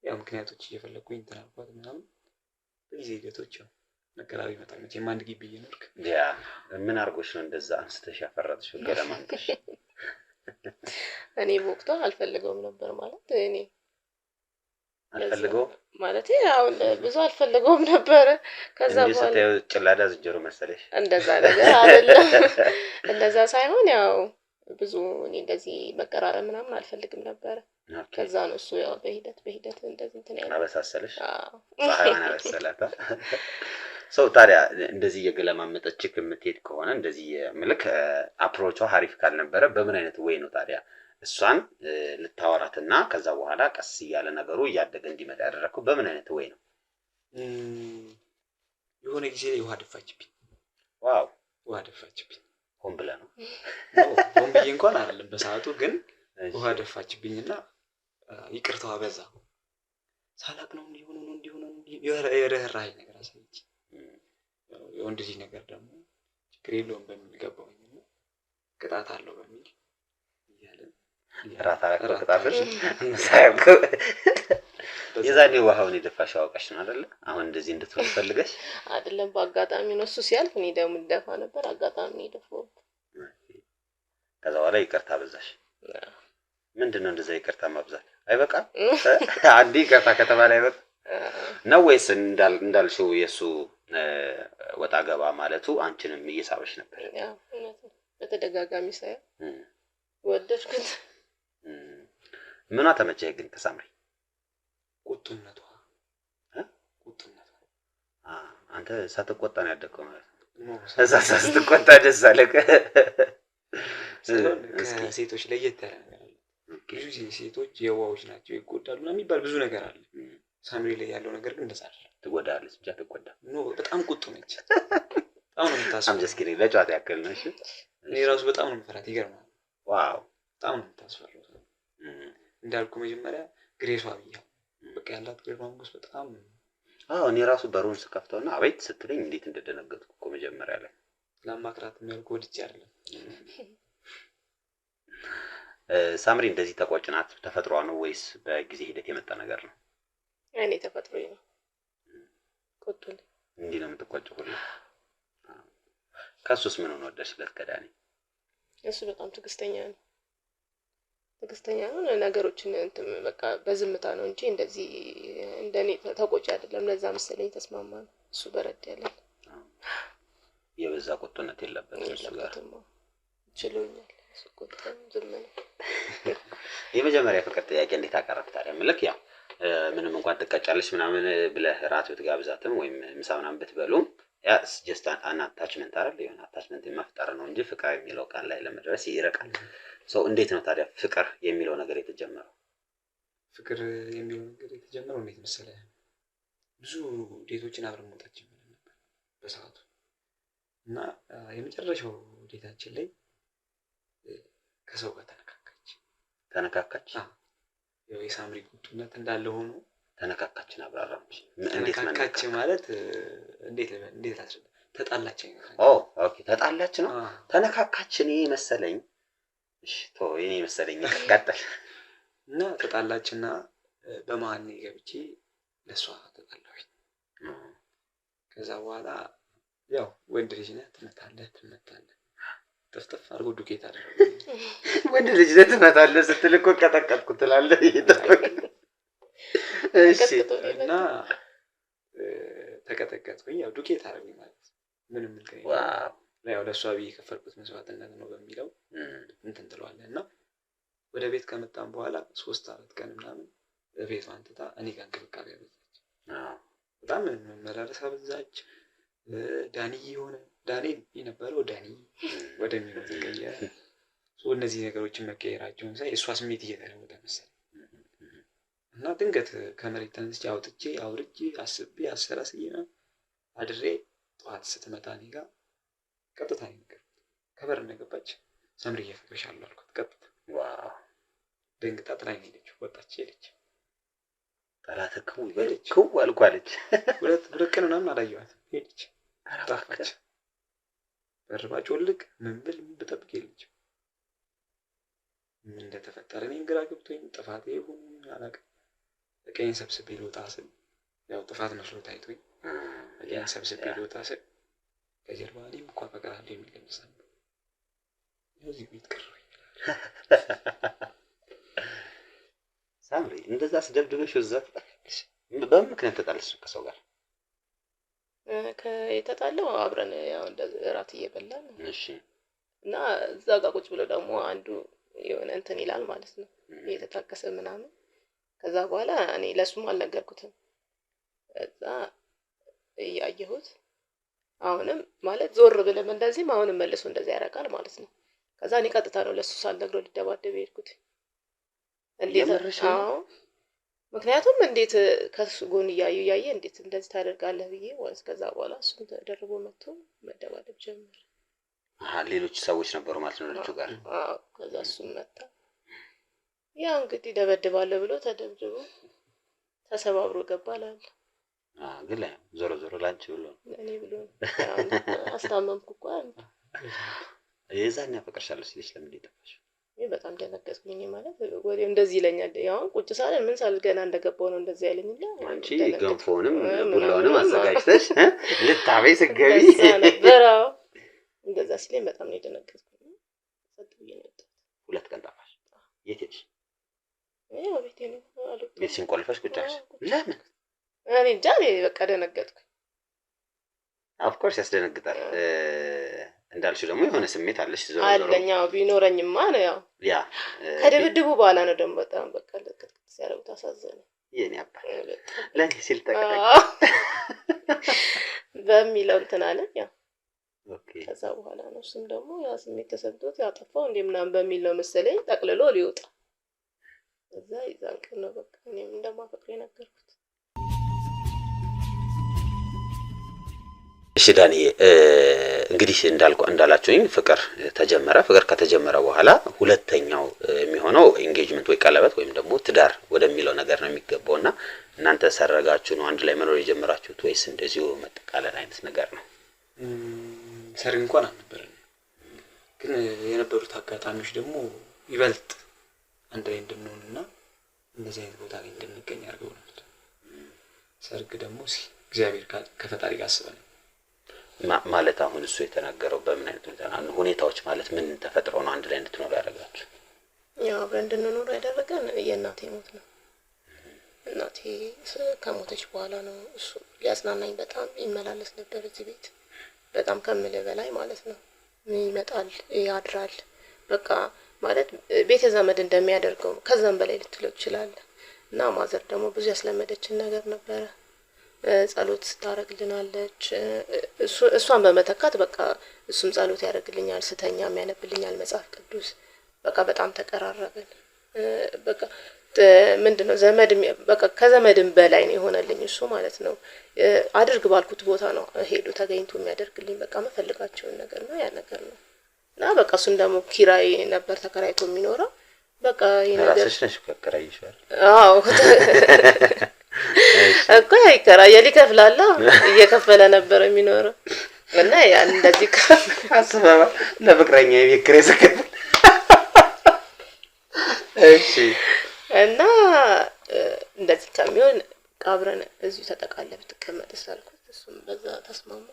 ያው ምክንያቶች እየፈለኩኝ እንትን አልኳት ምናምን በጊዜ ሂደቶች ያው መቀራረብ ይመጣል። መቼም አንድ ግቢ እየኖርክ ያ ምን አድርጎሽ ነው እንደዛ አንስተሽ ያፈራጥሽ ገለማንተሽ? እኔ በወቅቱ አልፈልገውም ነበር እኔ አልፈልገውም ማለት ያው ብዙ አልፈልገውም ነበር። ከዛ በኋላ ስታዩ ጭላዳ ዝንጀሮ መሰለሽ? እንደዛ ነገር አይደለም እንደዛ ሳይሆን ያው ብዙ እኔ እንደዚህ መቀራረብ ምናምን አልፈልግም ነበር። ከዛ ነው እሱ ያው በሂደት እንደዚህ እንትን ያለው አበሳሰለሽ? ፀሐይዋን አበሰላት። ሰው ታዲያ እንደዚህ የገለማመጠች የምትሄድ ከሆነ እንደዚህ ምልክ አፕሮቿ አሪፍ ካልነበረ በምን አይነት ወይ ነው ታዲያ እሷን ልታወራትና ከዛ በኋላ ቀስ እያለ ነገሩ እያደገ እንዲመጣ ያደረከው በምን አይነት ወይ ነው? የሆነ ጊዜ ውሃ ደፋችብኝ። ዋው ውሃ ደፋችብኝ። ሆን ብለህ ነው? ሆን ብዬ እንኳን አይደለም በሰዓቱ ግን ውሃ ደፋችብኝና ይቅርታዋ በዛ። ሳላቅ ነው እንዲሆነ የረህራሄ ነገር አሳየች። የወንድ ልጅ ነገር ደግሞ ችግር የለውም በሚል ገባሁኝና ቅጣት አለው በሚል እያለን ራታ ቅጣትሽ ሳይቆ የዛኔ ውሃውን የደፋሽ አውቀሽ ነው አይደለ? አሁን እንደዚህ እንድትሆን ፈልገሽ አይደለም በአጋጣሚ ነው እሱ ሲያልፍ እኔ ደግሞ እንደፋ ነበር አጋጣሚ ነው የደፋው። ከዛ በኋላ ይቅርታ በዛሽ። ምንድነው እንደዛ ይቅርታ ማብዛት አይበቃም? አንዴ ይቅርታ ከተባለ አይበቃ ነው ወይስ እንዳልሽው የሱ ወጣ ገባ ማለቱ አንቺንም እየሳበሽ ነበር? ያው እውነት ነው በተደጋጋሚ ሳይ ወደድኩት። ምኗ ተመቸህ ግን ከሳምሪ? ቁጡነቷ አንተ ሳትቆጣ ነው ያደግከው ማለት ነው? እዛ ሳትቆጣ ደስ አለህ? ከሴቶች ለየት ያለ ነገር አለ። ብዙ ሴቶች የዋዎች ናቸው ይጎዳሉ እና የሚባል ብዙ ነገር አለ። ሳምሪ ላይ ያለው ነገር ግን እንደዛ አይደለም። ትጎዳለች እንጂ አትጎዳም። በጣም ቁጡ ነች። በጣም ነው የምታስፈራው። አምጀስኪሪ ለጨዋታ ያክል ነው። እሺ እኔ ራሱ በጣም ነው የምፈራት። ይገርማል። ዋው በጣም ነው የምታስፈራው። እንዳልኩ መጀመሪያ ግሬሷ ብያለሁ። በቃ ያላት ግርማ ሞገስ በጣም እኔ ራሱ በሩን ስከፍተውና አቤት ስትለኝ እንዴት እንደደነገጥኩ እኮ መጀመሪያ ላይ ለማክራት የሚያልኩ ወድጄ አይደለም። ሳምሪ እንደዚህ ተቆጭናት ተፈጥሯ ነው ወይስ በጊዜ ሂደት የመጣ ነገር ነው? እኔ ተፈጥሮዬ ነው። ቁጡል እንዴ ነው የምትቆጭው ሁሉ? ከሱስ ምን ሆነ ወደሽለት ከዳኒ? እሱ በጣም ትዕግስተኛ ነው። ነገሮችን እንትን በቃ በዝምታ ነው እንጂ እንደዚህ እንደኔ ተቆጭ አይደለም። ለዛ መሰለኝ ተስማማን። እሱ በረድ ያለ የበዛ ቁጡነት የለበትም እሱ ጋር ችሎኛል። እሱ ቁጡም ዝም ነው። የመጀመሪያ ፍቅር ጥያቄ እንዴት አቀረብክ ታዲያ? ምልክ ያው ምንም እንኳን ትቀጫለሽ ምናምን ብለህ ራት ብትጋብዛትም ወይም ምሳ ምናምን ብትበሉም ያ ጀስት አን አታችመንት አይደል? የሆነ አታችመንት መፍጠር ነው እንጂ ፍቅር የሚለው ቃል ላይ ለመድረስ ይርቃል። ሰው እንዴት ነው ታዲያ ፍቅር የሚለው ነገር የተጀመረው? ፍቅር የሚለው ነገር የተጀመረው እንዴት መሰለህ? ብዙ ዴቶችን አብረን መውጣት ጀምረን ነበር በሰዓቱ እና የመጨረሻው ዴታችን ላይ ከሰው ጋር ተነካካች። ያው የሳምሪ ቁጡነት እንዳለ ሆኖ ተነካካችን። አብራራች። እንዴት ተነካካች ማለት እንዴት ላስረዳ? ተጣላች አይነት ነው። ኦኬ ተጣላች ነው። ተነካካች እኔ መሰለኝ። እሺ እኔ መሰለኝ ቀጥል። እና ተጣላችና በመሀል ነው ገብቼ ለሷ ተጣላሁኝ። ከዛ በኋላ ያው ወንድ ልጅ ነህ ትመታለህ። ጥፍጥፍ አድርጎ ዱቄት አደረገኝ። ወንድ ልጅ ነህ ትመታለህ ስትል እኮ ቀጠቀጥኩ ትላለህ። እሺ እና ተቀጠቀጥኩኝ። ያው ዱቄት አደረገኝ ማለት ምንም እንከኝ ያው ለሷ ብዬ የከፈልኩት መስዋዕትነት ነው በሚለው እንትን ትለዋለህ። እና ወደ ቤት ከመጣን በኋላ 3-4 ቀን ምናምን በቤቷ አንተታ እኔ ጋር እንክብካቤ አበዛች። በጣም መመላለስ አበዛች። ዳንኤል የነበረው ዳኒ ወደሚለው ተቀየረ። እነዚህ ነገሮችን መቀየራቸውን ሳይ እሷ ስሜት እየተለወጠ መሰለኝ እና ድንገት ከመሬት ተነስቼ አውርጄ አስቤ አሰላስዬ አድሬ ጠዋት ስትመጣ እኔ ጋር ቀጥታ ነገር ከበር እንደገባች ሰምርዬ እፈቅርሻለሁ አልኳት ቀጥታ። ዋው ደንግጣ ጥላኝ ሄደች። ወጣች ሄደች። ጠላተከው ይበልከው አልኳለች። ሁለት ቀን ምናምን አላየኋትም። ሄደች ጠፋች። በርባ ጮልቅ ምን ብል ብጠብቅ የለችም። ምን እንደተፈጠረ እኔም ግራ ገብቶኝ ጥፋቴ ይሁን አላውቅም። በቀኝ ሰብስቤ ልወጣ ስል ያው ጥፋት መስሎ ታይቶኝ በቀኝ ሰብስቤ ልወጣ ስል ከጀርባ እኔም እኮ አፈቅርሃለሁ የሚል ድምፅ ሰማሁ። እዚህ ቤት ቀረሁኝ። ሳምሪ እንደዛ አስደብድበሽ እዛ ተጣልሽ? በምን ምክንያት ተጣልሽ ከሰው ጋር? የተጣለው አብረን ያው እንደዚህ እራት እየበላን እሺ። እና እዛ ጋር ቁጭ ብሎ ደግሞ አንዱ የሆነ እንትን ይላል ማለት ነው እየተታከሰ ምናምን። ከዛ በኋላ እኔ ለሱም አልነገርኩትም። እዛ እያየሁት አሁንም ማለት ዞር ብለም እንደዚህም አሁንም መልሶ እንደዚህ ያደርጋል ማለት ነው። ከዛ እኔ ቀጥታ ነው ለሱ ሳልነግረው ልደባደብ ሄድኩት። እንዴት አዎ፣ ምክንያቱም እንዴት ከሱ ጎን እያየ እንዴት እንደዚህ ታደርጋለህ ብዬ ወይስ ከዛ በኋላ እሱም ተደርቦ መጥቶ መደባደብ ጀመረ። ሌሎች ሰዎች ነበሩ ማለት ነው ልጁ ጋር? አዎ። ከዛ እሱም መጣ። ያ እንግዲህ ደበድባለሁ ብሎ ተደብድቦ ተሰባብሮ ገባላል። ግን ዞሮ ዞሮ ላንቺ ብሎ እኔ ብሎ አስታመምኩ እኮ አንተ። የዛን ያፈቅርሻለሁ ሲልሽ ለምን ይጠፋሽ? በጣም ደነገጥኩኝ። ማለት ወዲያው እንደዚህ ይለኛል። ያው ቁጭ ሳለ ምን ሳል ገና እንደገባው ነው እንደዚህ ያለኝና አንቺ ገንፎንም ቡላውንም አዘጋጅተሽ ልታበይ ስገቢ ነበረው። እንደዛ ሲለኝ በጣም ነው የደነገጥኩኝ። ሰጥብዬ ነው የወጣሁት። 2 ቀን ጠፋሽ? የት ሄድሽ? ያው ቤቴ ነው አሉ። ቤትሽን ቆልፈሽ ቁጭ አልሽ? ለምን? እኔ እንጃ በቃ ደነገጥኩኝ። ኦፍ ኮርስ ያስደነግጣል። እንዳልሽው ደግሞ የሆነ ስሜት አለሽ ዞሮ ዞሮ አለኛው ቢኖረኝማ ነው ያው ያ ከድብድቡ በኋላ ነው ደግሞ በጣም በቃ ለከት ሲያረው ታሳዘነ። የኔ አባት ለኔ ሲል ተቀጣ በሚለው እንትን አለ ያ። ኦኬ። ከዛ በኋላ ነው እሱም ደግሞ ያ ስሜት ተሰብቶት ያጠፋው እንዴ ምናምን በሚል ነው መሰለኝ ጠቅልሎ ሊወጣ። እዛ ይዛን ቀን ነው በቃ እኔም እንደማፈቅር ነገርኩት። እሺ ዳኒ፣ እንግዲህ እንዳላችሁኝ ፍቅር ተጀመረ። ፍቅር ከተጀመረ በኋላ ሁለተኛው የሚሆነው ኤንጌጅመንት ወይ ቀለበት ወይም ደግሞ ትዳር ወደሚለው ነገር ነው የሚገባውና እናንተ ሰረጋችሁ ነው አንድ ላይ መኖር የጀመራችሁት ወይስ እንደዚሁ መጠቃለል አይነት ነገር ነው? ሰርግ እንኳን አልነበረም፣ ግን የነበሩት አጋጣሚዎች ደግሞ ይበልጥ አንድ ላይ እንድንሆንና እንደዚህ አይነት ቦታ ላይ እንድንገኝ አድርገውናል። ሰርግ ደግሞ እግዚአብሔር ከፈጣሪ ጋር አስበን ማለት አሁን እሱ የተናገረው በምን አይነት ሁኔታዎች ማለት ምን ተፈጥረው ነው አንድ ላይ እንድትኖር ያደረጋችሁ? ያው አብረን እንድንኖር ያደረገን የእናቴ ሞት ነው። እናቴ ከሞተች በኋላ ነው እሱ ሊያጽናናኝ በጣም ይመላለስ ነበር እዚህ ቤት በጣም ከምልህ በላይ ማለት ነው። ይመጣል ያድራል በቃ ማለት ቤተ ዘመድ እንደሚያደርገው ከዛም በላይ ልትለው ትችላለህ። እና ማዘር ደግሞ ብዙ ያስለመደችን ነገር ነበረ። ጸሎት ታረግልናለች። እሷን በመተካት በቃ እሱም ጸሎት ያደርግልኛል፣ ስተኛም ያነብልኛል መጽሐፍ ቅዱስ። በቃ በጣም ተቀራረብን። በቃ ምንድነው ዘመድ በቃ ከዘመድም በላይ ነው የሆነልኝ እሱ ማለት ነው። አድርግ ባልኩት ቦታ ነው ሄዶ ተገኝቶ የሚያደርግልኝ። በቃ መፈልጋቸውን ነገር ነው ያ ነገር ነው። እና በቃ እሱም ደግሞ ኪራይ ነበር ተከራይቶ የሚኖረው። በቃ ይሄ ነገር ራስሽ ከከራይሻል? አዎ እኮ ይከራያል፣ ይከፍላል። እየከፈለ ነበር የሚኖረው። እና ያን እንደዚህ አስበባ ለፍቅረኛ የቤት ኪራይ ስከፍል እሺ። እና እንደዚህ ከሚሆን አብረን እዚሁ ተጠቃለ ብትቀመጥ ሳልኩት እሱም በዛ ተስማማ።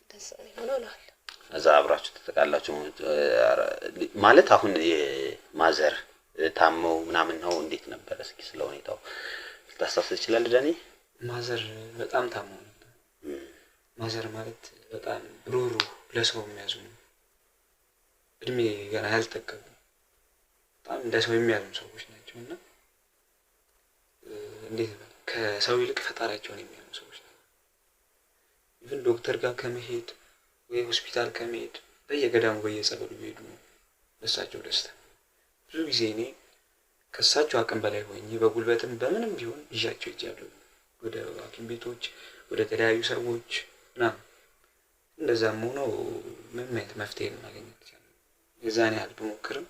ደስ ይሆናል አለ። እዛ አብራችሁ ተጠቃላችሁ ማለት አሁን የማዘር ታመው ምናምን ነው እንዴት ነበር? እስኪ ስለ ሁኔታው ልታስታውስ ትችላለህ ዳኒ? ማዘር በጣም ታመው ነበር። ማዘር ማለት በጣም ሩሩ ለሰው የሚያዝኑ እድሜ ገና ያልጠገቡ በጣም እንደ ሰው የሚያዝኑ ሰዎች ናቸውና እንዴት ነው ከሰው ይልቅ ፈጣሪያቸውን የሚያምኑ ሰዎች ናቸው። ኢቭን ዶክተር ጋር ከመሄድ ወይ ሆስፒታል ከመሄድ በየገዳሙ በየጸበሉ ይሄዱ ነው ለሳቸው ደስታ። ብዙ ጊዜ እኔ ከሳቸው አቅም በላይ ሆኜ በጉልበትም በምንም ቢሆን ይዣቸው ይጃለሁ ወደ ሐኪም ቤቶች ወደ ተለያዩ ሰዎች እና እንደዛም ሆኖ ምንም አይነት መፍትሄ ማግኘት ይችላል። የዛኔ ያህል ብሞክርም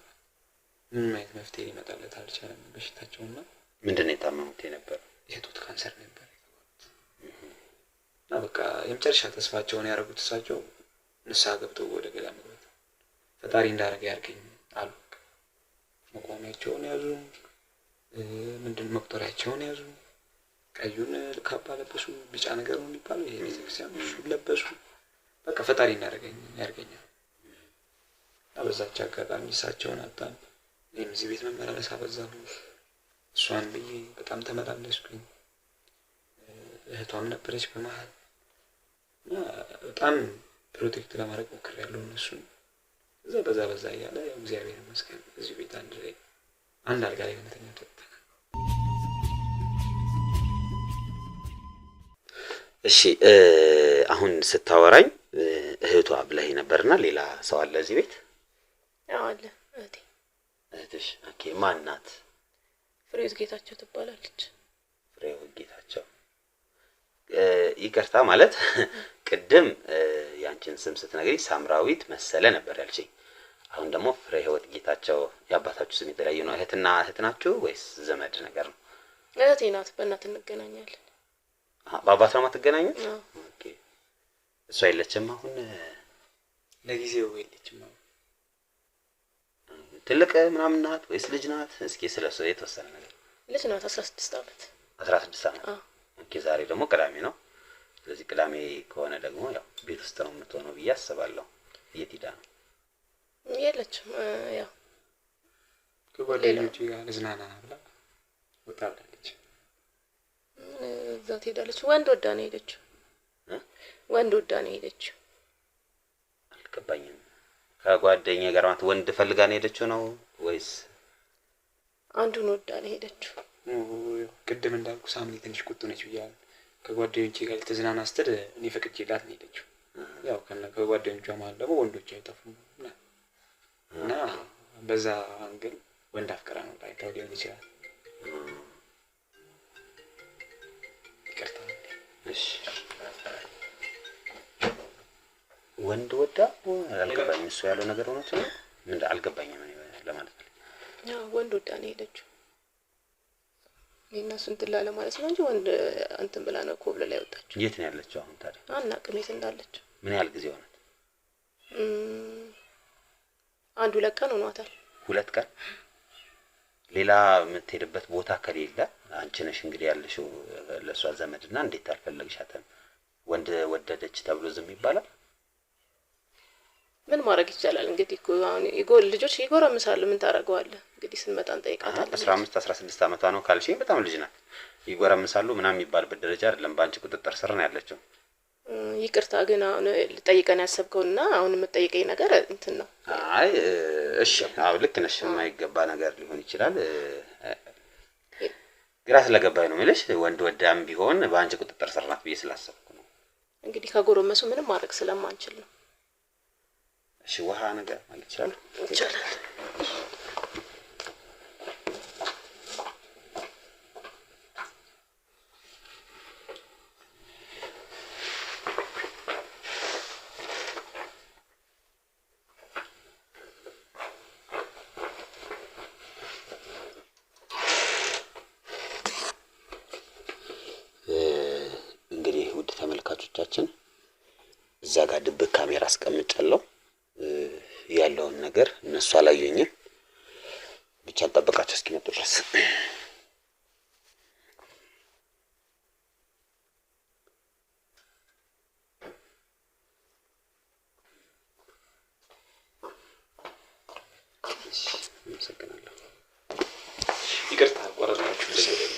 ምንም አይነት መፍትሄ ሊመጣለት አልቻለም። በሽታቸውና ምንድነው የታመሙት የነበረው? የጡት ካንሰር ነበር እና በቃ የመጨረሻ ተስፋቸውን ያደረጉት እሳቸው ንስሐ ገብተው ወደ ገዳም መግባት ፈጣሪ እንዳደረገ ያርገኝ አሉ። መቋሚያቸውን ያዙ፣ ምንድን መቁጠሪያቸውን ያዙ፣ ቀዩን ካባ ለበሱ፣ ቢጫ ነገር ነው የሚባለው ይሄ ቤተክርስቲያን እሱን ለበሱ። በቃ ፈጣሪ እንዳደረገኝ ያርገኛል። በዛች አጋጣሚ እሳቸውን አጣን። እኔም እዚህ ቤት መመላለስ አበዛሁ። እሷን ብዬ በጣም ተመላለስኩኝ። እህቷም ነበረች በመሀል እና በጣም ፕሮቴክት ለማድረግ ሞክሬያለሁ እነሱን። በዛ እያለ ያው እግዚአብሔር ይመስገን እዚህ ቤት አንድ አልጋ ላይ መተኛ ተጠቅተናል። እሺ አሁን ስታወራኝ እህቷ ብለህ ነበርና ሌላ ሰው አለ እዚህ ቤት? አዎ አለ። እህትሽ? ኦኬ። ማን ናት? ፍሬህይወት ጌታቸው ትባላለች። ፍሬህይወት ጌታቸው። ይቅርታ ማለት ቅድም ያንቺን ስም ስትነግሪኝ ሳምራዊት መሰለ ነበር ያልሽኝ። አሁን ደግሞ ፍሬህይወት ጌታቸው። የአባታችሁ ስም የተለያየ ነው? እህትና እህት ናችሁ ወይስ ዘመድ ነገር ነው? እህቴ ናት። በእናት እንገናኛለን። በአባት ነው የማትገናኙት? ኦኬ። እሷ የለችም አሁን? ለጊዜው የለችም። ትልቅ ምናምን ናት ወይስ ልጅ ናት? እስኪ ስለሱ የተወሰነ ነገር። ልጅ ናት። 16 ዓመት። 16 ዓመት። ኦኬ። ዛሬ ደግሞ ቅዳሜ ነው። ስለዚህ ቅዳሜ ከሆነ ደግሞ ያው ቤት ውስጥ ነው የምትሆነው ብዬ አስባለሁ። የት ሄዳ ነው? የለችም። ያው ከጓደኞቼ ጋር ልዝናና ብላ ወጣ ብላለች። እዛ ትሄዳለች። ወንድ ወዳ ነው ሄደችው። ወንድ ወዳ ነው ሄደችው። አልገባኝም። ከጓደኛ ጋር ማለት ወንድ ፈልጋ ነው ሄደችው ነው ወይስ አንዱን ወዳ ነው ሄደችው? ቅድም እንዳልኩ ሳምሪ ትንሽ ቁጡ ነች ብያለሁ። ከጓደኞቼ ጋር ልትዝናና ስትል እኔ ፈቅጄላት ነው ሄደችው። ያው ከጓደኞቿ መሀል ደግሞ ወንዶች አይጠፉም እና በዛ አንግል ወንድ አፍቅራ ነው ታይታው ሊሆን ይችላል። ይቅርታ። እሺ ወንድ ወዳ አልገባኝም። እሱ ያለው ነገር ሆኖ ነው ምን አልገባኝም ለማለት ነው። ያው ወንድ ወዳ ነው ሄደችው። እና ስንት ላለ ማለት ነው እንጂ ወንድ አንተም ብላ ነው ኮብለ ላይ ወጣችው። የት ነው ያለችው አሁን ታዲያ? አናውቅም የት እንዳለች። ምን ያህል ጊዜ ሆናት? አንድ 2 ቀን ሆኗታል። 2 ቀን። ሌላ የምትሄድበት ቦታ ከሌለ አንቺ ነሽ እንግዲህ ያለሽው ለሷ ዘመድና እንዴት አልፈለግሻትም? ወንድ ወደደች ተብሎ ዝም ይባላል? ምን ማድረግ ይቻላል እንግዲህ አሁን ልጆች ይጎረምሳሉ። ምን ታረጋዋለህ እንግዲህ ስንመጣ እንጠይቃታለን። 15 16 ዓመቷ ነው ካልሽኝ በጣም ልጅ ናት። ይጎረምሳሉ ምናምን የሚባልበት ደረጃ አይደለም። ባንቺ ቁጥጥር ስር ነው ያለችው። ይቅርታ ግን አሁን ልጠይቀን ያሰብከውና አሁን የምትጠይቀኝ ነገር እንትን ነው። አይ እሺ፣ አዎ ልክ ነሽ። የማይገባ ነገር ሊሆን ይችላል። ግራ ስለገባኝ ነው የምልሽ። ወንድ ወዳም ቢሆን ባንቺ ቁጥጥር ስር ናት ብዬ ስላሰብኩ ነው። እንግዲህ ከጎረመሱ ምንም ማድረግ ስለማንችል ነው። እሺ፣ ውሃ ነገር ማለት ይችላል? ይቻላል። እንግዲህ ውድ ተመልካቾቻችን እዛ ጋር ድብቅ ካሜራ አስቀምጫለሁ። ያለውን ነገር እነሱ አላዩኝም። ብቻ እንጠብቃቸው እስኪመጡ ድረስ። አመሰግናለሁ። ይቅርታ አቋረጥኳችሁ ስለሌለ።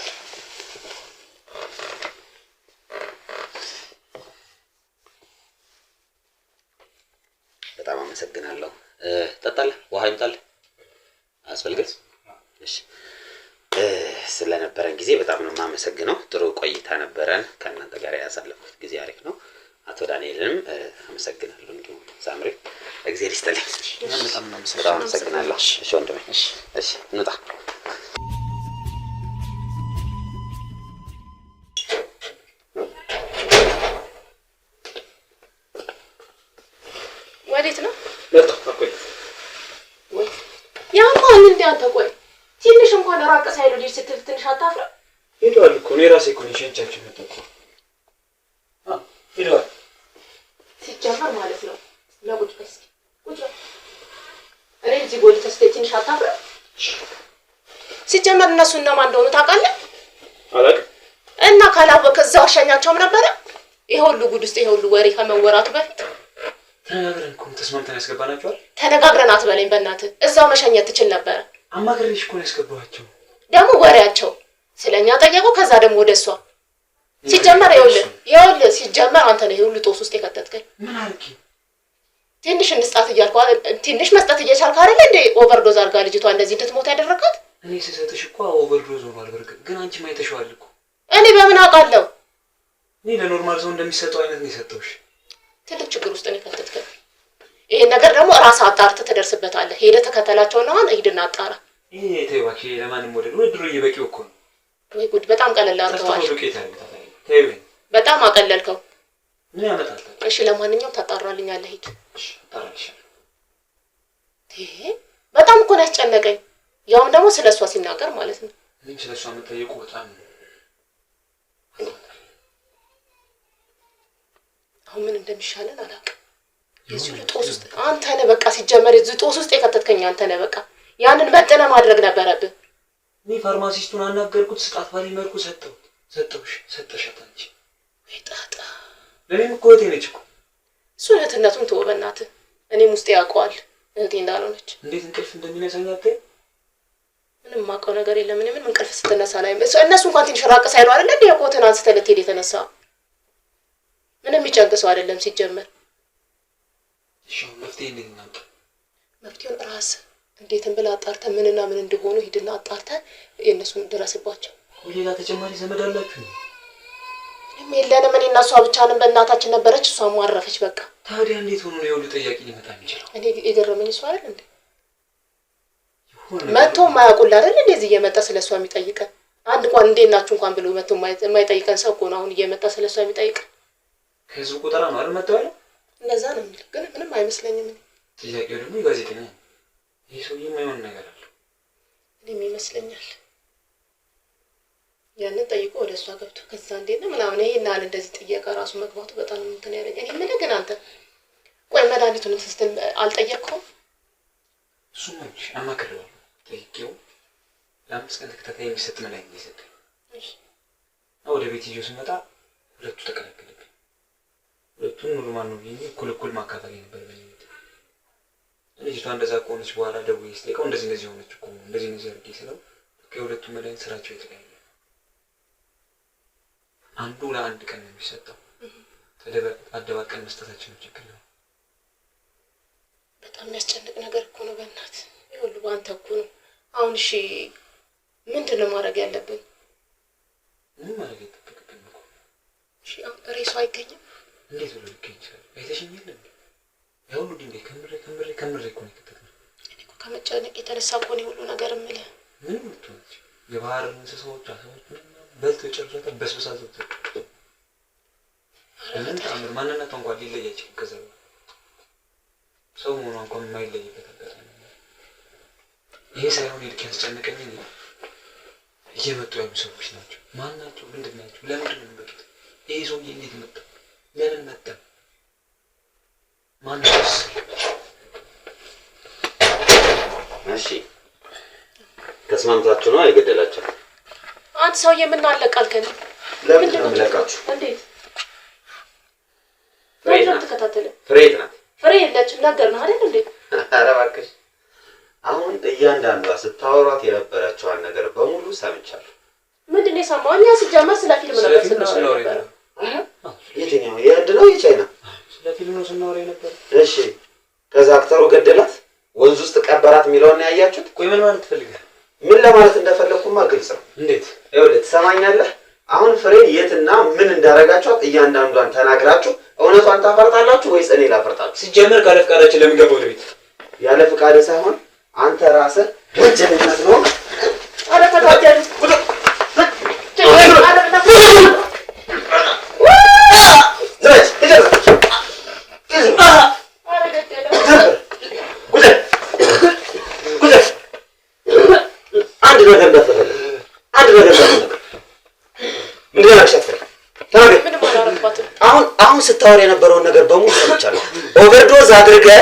በጣም አመሰግናለሁ። ጠጣለህ? ውሃ ይምጣልህ? አያስፈልግም? እሺ። ስለነበረን ጊዜ በጣም ነው የማመሰግነው። ጥሩ ቆይታ ነበረን። ከእናንተ ጋር ያሳለፍኩት ጊዜ አሪፍ ነው። አቶ ዳንኤልንም አመሰግናለሁ። እንዲሁም ሳምሪ እግዚአብሔር ይስጥልኝ። በጣም አመሰግናለሁ። እሺ ወንድሜ። እሺ እንውጣ። ወዴት ነው? ማን እንደ አንተ ቆይ ትንሽ እንኳን ራቅ ሳይሉ ልጅ ስትል ትንሽ አታፍርም? ሄደዋል እኮ እኔ ራሴ እኮ ነኝ ሸንቻችሁ መጣሁ። ሄደዋል ሲጀመር ማለት ነው። ለቁጭ በይ እስኪ ቁጭ በይ። እኔ እዚህ ጎል ተስተ ትንሽ አታፍርም? ሲጀመር እነሱ እነማን እንደሆኑ ታውቃለህ? አላውቅም። እና ካላወቀ እዛው አሸኛቸውም ነበረ። ይሄ ሁሉ ጉድ ውስጥ ይሄ ሁሉ ወሬ ከመወራቱ በፊት ተነጋግረን እኮ ተስማምተን ያስገባናቸዋል። ተነጋግረን አትበለኝ በእናትህ። እዛው መሸኘት ትችል ነበረ። አማክሬሽ እኮ ነው ያስገባኋቸው። ደግሞ ወሬያቸው ስለኛ ጠየቁ። ከዛ ደግሞ ወደሷ ሲጀመር ይኸውልህ ሲጀመር አንተ ነህ ሁሉ ጦስ ውስጥ የከተትከኝ። ምን አልኪ? ትንሽ እንስጣት እያልኩ ትንሽ መስጠት እየቻልክ አይደል እንዴ? ኦቨርዶዝ አድርጋ ልጅቷ እንደዚህ እንድትሞት ያደረጋት። እኔ ስሰጥሽ እኮ ኦቨርዶዝ ሆኗል። በርግጥ ግን አንቺ ማይተሽዋል እኮ። እኔ በምን አውቃለሁ? እኔ ለኖርማል ሰው እንደሚሰጠው አይነት ነው የሰጠውሽ። ትልቅ ችግር ውስጥ ነው የከተትከኝ። ይሄን ነገር ደግሞ ራስህ አጣርተህ ትደርስበታለህ። ሄደህ ተከተላቸውና አሁን ሂድና አጣራ። ይሄ ተይው እባክሽ፣ ለማንም ወደ ድሮ እየበቂው እኮ ነው። ወይ ጉድ! በጣም ቀለል አድርገዋል። ተይው፣ በጣም አቀለልከው። ምን ያመጣል? እሺ ለማንኛውም ታጣራልኛለህ። ሂድ። እሺ አጣራልሻለሁ። ይሄ በጣም እኮ ነው ያስጨነቀኝ። ያውም ደግሞ ስለሷ ሲናገር ማለት ነው። ምን ስለሷ መጠየቁ በጣም አሁን ምን እንደሚሻለን አላውቅም። የዚህ ጦስ ውስጥ አንተ ነህ በቃ። ሲጀመር የዚህ ጦስ ውስጥ የከተትከኝ አንተ ነህ በቃ። ያንን መጠነ ማድረግ ነበረብህ። እኔ ፋርማሲስቱን አናገርኩት። ስጣት ባሪ መልኩ ሰጠሻት አንቺ። ወይ ጣጣ! ለኔም እኮ እህቴ ነች እኮ። እሱን እህትነቱን ተወው በእናትህ። እኔም ውስጤ ያውቀዋል እህቴ እንዳልሆነች። እንዴት እንቅልፍ እንደሚነሳኝ አትይ? ምንም የማውቀው ነገር የለም። እኔ ምን እንቅልፍ ስትነሳ ላይ እነሱ እንኳን ትንሽ ራቅ ሳይሉ አይደል እንዴ ኮትን አንስተህ ልትሄድ የተነሳ? ምንም የሚጨንቅ ሰው አይደለም ሲጀመር። እሺ መፍትሄ እንዴት እናምጣ? መፍትሄውን ራስህ እንዴትም ብለህ አጣርተህ ምንና ምን እንደሆኑ ሂድና አጣርተህ የእነሱን ድረስባቸው። ሌላ ተጨማሪ ዘመድ አላችሁ? ምንም የለንም። እኔ እና እሷ ብቻ ነን። በእናታችን ነበረች፣ እሷም አረፈች በቃ። ታዲያ እንዴት ሆኖ ነው የሁሉ ጠያቂ ሊመጣ የሚችለው? እኔ የገረመኝ እሷ አይደል እንዴ መጥቶ የማያውቁልህ አይደል እንደዚህ እየመጣ ስለሷ የሚጠይቀን። አንድ እንኳን እንዴት ናችሁ እንኳን ብሎ መጥቶ የማይጠይቀን ሰው እኮ ነው አሁን እየመጣ ስለሷ የሚጠይቀን። ከህዝቡ ቁጥር ነው አይደል መጥቶ ያለው? እንደዛ ነው የሚል ግን ምንም አይመስለኝም። ጥያቄው ደግሞ የጋዜጠኛ ነው። ይሄ ሰውዬ የማይሆን ነገር አለ። እኔም ይመስለኛል ያንን ጠይቆ ወደ እሷ ገብቶ ከዛ እንዴት ነው ምናምን ይሄን አለ እንደዚህ ጥያቄ ራሱ መግባቱ በጣም እንትን ያለኝ። እኔ ምን ግን አንተ ቆይ መድኃኒቱን ስትል አልጠየቅከውም? እሱም ነሽ አማክረዋለሁ። ጠይቄው ለአምስት ቀን ተከታታይ የሚሰጥ መድኃኒት ነው የሰጠኝ። እሺ ወደ ቤት ይዤው ስመጣ ሁለቱ ተቀላቀለብኝ። ሁለቱን ኖርማል ነው ብዬ እኩል ማካፈል ነበር በኔ ቤት። ልጅቷ እንደዛ ከሆነች በኋላ ደውዬ ስጠይቀው እንደዚህ ሆነች እኮ እንደዚህ አድርጌ ስለው ከሁለቱ መድኃኒት ስራቸው የተለያየ አንዱ ለአንድ ቀን ነው የሚሰጠው። አደባቀን መስጠታችን ነው ችግር ነው። በጣም የሚያስጨንቅ ነገር እኮ ነው በእናትህ። ይሁሉ በአንተ እኮ ነው። አሁን እሺ ምንድን ነው ማድረግ ያለብን? ምን ማድረግ ይጠበቅብን እኮ? እሺ አሁን ሬሱ አይገኝም? እንዴት ብሎ ሊገኝ ይችላል? አይተሽኝ የለ እንዴ? ያሁሉ ድንጋይ ከምሬ እኮ ነው የከተትነው። እኔ እኮ ከመጨነቅ የተነሳ እኮ ነው ሁሉ ነገር የምልህ። ምን ምትሆነች የባህር እንስሳዎች አሳዎች በልቶ የጨረሰ በስብሳ ዘውት ምን ታምር ማንነቷ እንኳን ሊለይ አይችልም። ከዛ ሰው መሆኗ እንኳን የማይለይበት አጋጣሚ ይሄ ሳይሆን ይልቅ ያስጨነቀኝ እየመጡ ያሉ ሰዎች ናቸው። ማን ናቸው? ምንድን ናቸው? ለምንድን ነው የሚመጡት? ይሄ ሰውዬ እንዴት መጣ? ለምን መጣ? ማን ነው? እሺ ተስማምታችሁ ነው የገደላችሁ? አንተ ሰውዬ ምን አለቃልከን? ለምን ነው የምለቃችሁ? እንዴት ፍሬት ነው ተከታተለ? ፍሬት ናት። ፍሬ የለችም ነገር ነው አይደል እንዴ? ኧረ እባክሽ አሁን እያንዳንዷ ስታወሯት የነበረችዋን ነገር በሙሉ ሰምቻለሁ። ምንድን ነው የሰማው? እኛ ሲጀመር ስለ ፊልም ነበር ስናወራ ነበር። የትኛው የህንድ ነው የቻይና? ስለ ፊልም ነው ስናወራ ነበር። እሺ ከዛ አክተሩ ገደላት ወንዝ ውስጥ ቀበራት የሚለውን ያያችሁት? ቆይ ምን ማለት ትፈልጋለህ? ምን ለማለት እንደፈለኩማ ግልጽ ነው። እንዴት? ይኸውልህ ትሰማኛለህ? አሁን ፍሬን የትና ምን እንዳረጋችኋት እያንዳንዷን ተናግራችሁ እውነቷን ታፈርጣላችሁ ወይስ እኔ ላፈርጣችሁ? ሲጀመር ካለ ፍቃዳችን ለምን ገባው ቤት? ያለ ፍቃድ ሳይሆን አንተ ራስህ ወንጀለኛ ነው። አረ ተታጀል አሁን ስታወር የነበረውን ነገር በሙሉ ሰምቻለሁ። ኦቨርዶዝ አድርገህ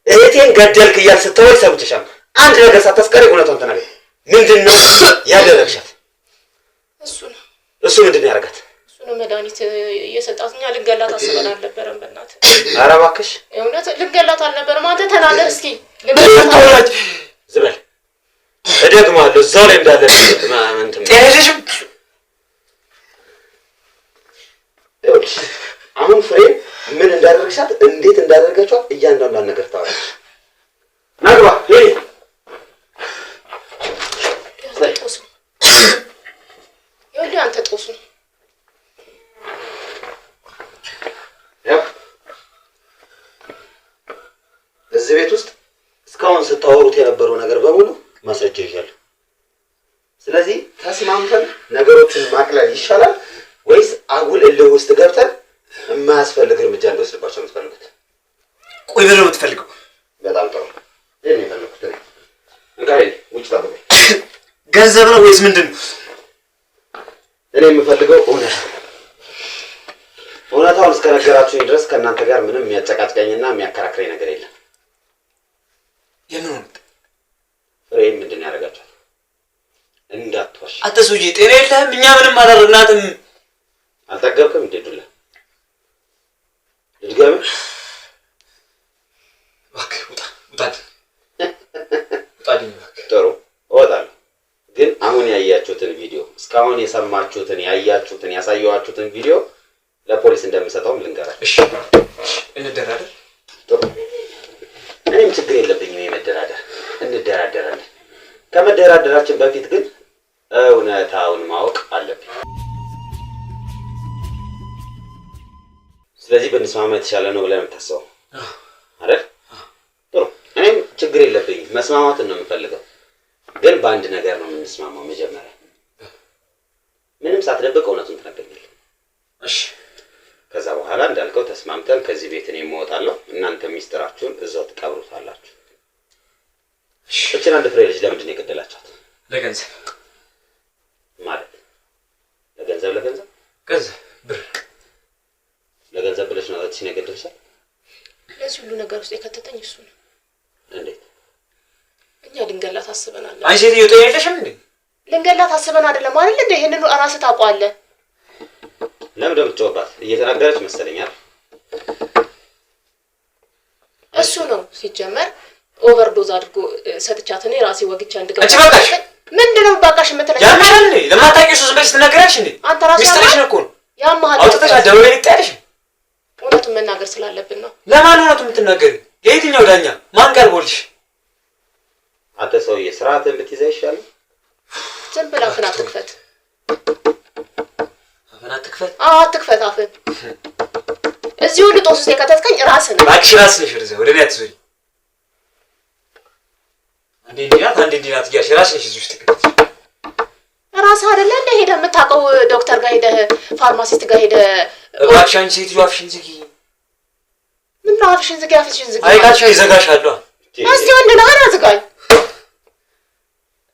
እህቴን ገደልክ እያልክ ስታወሪ ሰምቻለሁ። አንድ ነገር ሳታስቀሪ እውነቱን ተናገር። ምንድነው ያደረግሻት? እሱ ምንድነው ያደረጋት? እሱ ነው መድኃኒት እየሰጣት። እኛ ልንገላት አስበን አልነበረም። በእናትህ ኧረ እባክሽ እውነት ልንገላት አልነበረም። አንተ ተናገር እስኪ። ዝበል እደግማለሁ እዛው ላይ እንዳለ እንትን ጤነሽም አሁን ፍሬ ምን እንዳደረግሻት እንዴት እንዳደረጋችኋት እያንዳንዷን ነገር ታወራለሽ። ናግባ ሄይ ይኸውልህ አንተ ጦስ ነው። እዚህ ቤት ውስጥ እስካሁን ስታወሩት የነበረው ነገር በሙሉ ማስረጃ ይዣለሁ። ስለዚህ ተስማምተን ነገሮችን ማቅለል ይሻላል ወይስ አጉል እልህ ውስጥ ገብተን የማያስፈልግ እርምጃ እንደወስድባቸው የምትፈልጉት? ቆይ ምን ነው የምትፈልገው? በጣም ጥሩ። ይሄን የፈለኩት እንግዲህ ውጭ ታበቁ። ገንዘብ ነው ወይስ ምንድን ነው? እኔ የምፈልገው እውነታውን እስከነገራችሁኝ ድረስ ከእናንተ ጋር ምንም የሚያጨቃጭቀኝና የሚያከራክረኝ ነገር የለም። የምን ሆነ? ፍሬም ምንድን ነው ያደርጋችኋል? እንዳትዋሽ። አንተ ሰውዬ ጤና የለህም። እኛ ምንም አላደረግናትም። አልጠገብክም እንዴ? ዱላ ልድገም? እባክህ ውጣ። ጥሩ እወጣለሁ። ግን አሁን ያያችሁትን ቪዲዮ እስካሁን የሰማችሁትን ያያችሁትን ያሳየኋችሁትን ቪዲዮ ለፖሊስ እንደምሰጠውም ልንገራችሁ። እሺ እንደራደር። ጥሩ እኔም ችግር የለብኝም የመደራደር እንደራደራለን። ከመደራደራችን በፊት ግን እውነታውን ማወቅ አለብኝ። ስለዚህ በእንስማማ የተሻለ ነው ብለን የምታስበው አይደል? ጥሩ እኔም ችግር የለብኝም መስማማትን ነው የምፈልገው። ግን በአንድ ነገር ነው የምንስማማው። መጀመሪያ ምንም ሳትደብቅ እውነቱን ትነግረኛለህ። እሺ ከዛ በኋላ እንዳልከው ተስማምተን ከዚህ ቤት እኔ እወጣለሁ፣ እናንተ ሚስጥራችሁን እዛው ትቀብሩታላችሁ። እቺን አንድ ፍሬ ልጅ ለምንድን ነው የገደላችኋት? ለገንዘብ ማለት ለገንዘብ ገንዘብ ብር ለገንዘብ ብለሽ ነው እቺን የገደልሻት? ለዚህ ሁሉ ነገር ውስጥ የከተተኝ እሱ ነው። እንዴት? እኛ ልንገላት አስበናል። አንቺ ሴትዮ ጤና የለሽም እንዴ? ልንገላት አስበን አይደለም አይደል እንዴ? ይሄንን እራስህ ታውቀዋለህ። ለምን እንደምትጮህባት እየተናገረች መሰለኛል። እሱ ነው ሲጀመር ኦቨርዶዝ አድርጎ ሰጥቻት እኔ ራሴ ወግቻ እንድገባ። አንቺ በቃሽ። ምንድነው በቃሽ የምትለኝ? ያምሻል እንዴ? ለማታውቂው ሰው ዝም ብለሽ ትናገራለሽ እንዴ? አንተ ራስህ ሚስትርሽ ነው እኮ ያማሃል። አውጥተሽ አደባባይ ላይ ትጣያለሽ። እውነቱን መናገር ስላለብን ነው። ለማን እውነቱን የምትናገሪው? የየትኛው ዳኛ ማን ቀርቦልሽ? አንተ ሰውዬ ስርዓትን ብትይዘው ይሻላል። ዝም ብለህ አፍህን አትክፈት። አፍህን አትክፈት? አዎ አትክፈት አፍህን። እዚህ ሁሉ ጦስ ውስጥ የከተትከኝ ራስህ ነህ። እባክሽ ራስሽ ነሽ። ወደ እኔ አትዞሪ። አንዴ እንዲህ ናት እያልሽ ራስሽ ነሽ እዚህ ውስጥ የከተትሽ። ራስህ አይደለ እንደ ሄደህ የምታውቀው ዶክተር ጋር ሄደህ ፋርማሲስት ጋር ሄደህ። እባክሽ አንቺ ሴትዮ አፍሽን ዝጊ። ምነው አፍሽን ዝጊ? አፍሽን ዝጊ። አይቃቸው ይዘጋሻሉ። እስኪ ወንድ ነህ ና ዝጋኝ።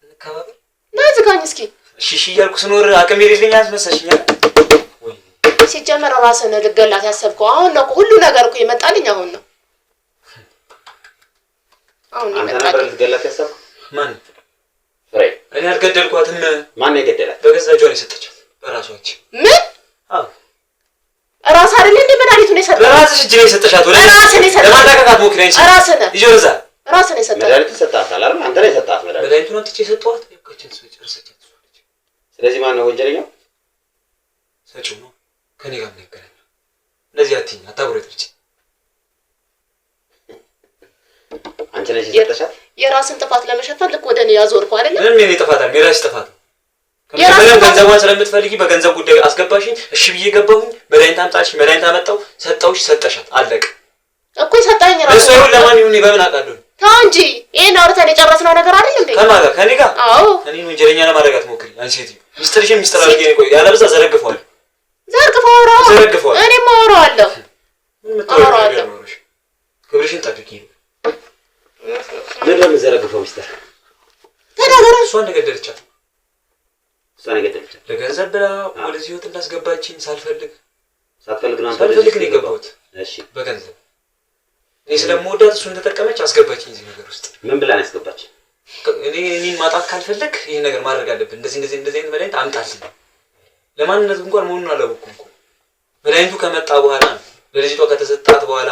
እንከባበር። ና ዝጋኝ እስኪ። እሺ እያልኩ ስኖር አቅም የሌለኝ አስመሰልሽኛል። ሲጀመር ራስህ ነህ ልትገላት ያሰብከው። አሁን ነው ሁሉ ነገር እኮ የመጣልኝ አሁን ነው። አሁን አንተ ነበር ልትገላት ያሰብከው? ማን? ፍሬ። እኔ አልገደልኳትም። ማን ነው የገደላት? በገዛ እጇ ነው የሰጠቻት። በራሷ እጅ። ምን? አዎ ራስህ አይደለ እንደ መድኃኒቱን ነው የሰጠው? በራስሽ እጅ ነው የሰጠሻት። ወደ ራስህ ነው የሰጠው። ለማላቀቃት ሞክሪ አንቺ። ራስህ ነህ። ይጆርዛ ራስህ ነው የሰጠው። መድኃኒቱን ሰጣታል አይደል? አንተ ነው የሰጣት መድኃኒቱን። መድኃኒቱን አምጥቼ የሰጠኋት ያውቃችን ሰው ጨርሰቻት። ስለዚህ ማን ነው ወንጀለኛው? ሰጪው ነው። ከኔ ጋር ምን ያገናኛል? እነዚህ አትይኝ፣ አታጉረጥርጪ። አንቺ ነሽ የሰጠሻት? የራስን ጥፋት ለመሸፈን ልክ ወደ እኔ ያዞርከው አይደለ? ምንም የኔ ጥፋት አይደል፣ የራስሽ ጥፋት ነው። ከመጀመሪያው ገንዘቧን ስለምትፈልጊ በገንዘብ ጉዳይ አስገባሽኝ። እሺ ብዬ ገባሁኝ። መድኃኒት አምጣልሽ፣ መድኃኒት አመጣው፣ ሰጠውሽ፣ ሰጠሻት፣ አለቀ እኮ የሰጠኸኝ ራስህ። እሱ ይሁን ለማን ይሁን በምን አውቃለሁ? ተው እንጂ ይሄን አውርተን የጨረስነው ነገር አይደል እንዴ? ከማን ጋር? ከኔ ጋር? አዎ። እኔን ወንጀለኛ ለማድረግ አትሞክሪ አንቺ ሴትዮ። ሚስጥርሽን ሚስጥር አድርጌ ነው። ቆይ ያለበዛ ዘረግፈዋል። ዘርግፈዋል። እኔም አወራዋለሁ። ክብርሽን ጠብቂ። ምን ለምዘረግፈው ሚስጥር? ተናገረ። እሷን እንደገደለቻት እሷን የገደለቻት ለገንዘብ ብላ ወደዚህ ህይወት እንዳስገባችኝ ሳልፈልግ ሳትፈልግ ነው የገባሁት። እሺ በገንዘብ እኔ ስለምወዳት እሱን ተጠቀመች፣ አስገባችኝ እዚህ ነገር ውስጥ። ምን ብላ ነው ያስገባች? እኔን ማጣት ካልፈለግ ይሄን ነገር ማድረግ አለብን፣ እንደዚህ አይነት መድኃኒት አምጣልኝ። ለማንነቱ እንኳን መሆኑን አላወኩም እኮ መድኃኒቱ ከመጣ በኋላ ለልጅቷ ከተሰጣት በኋላ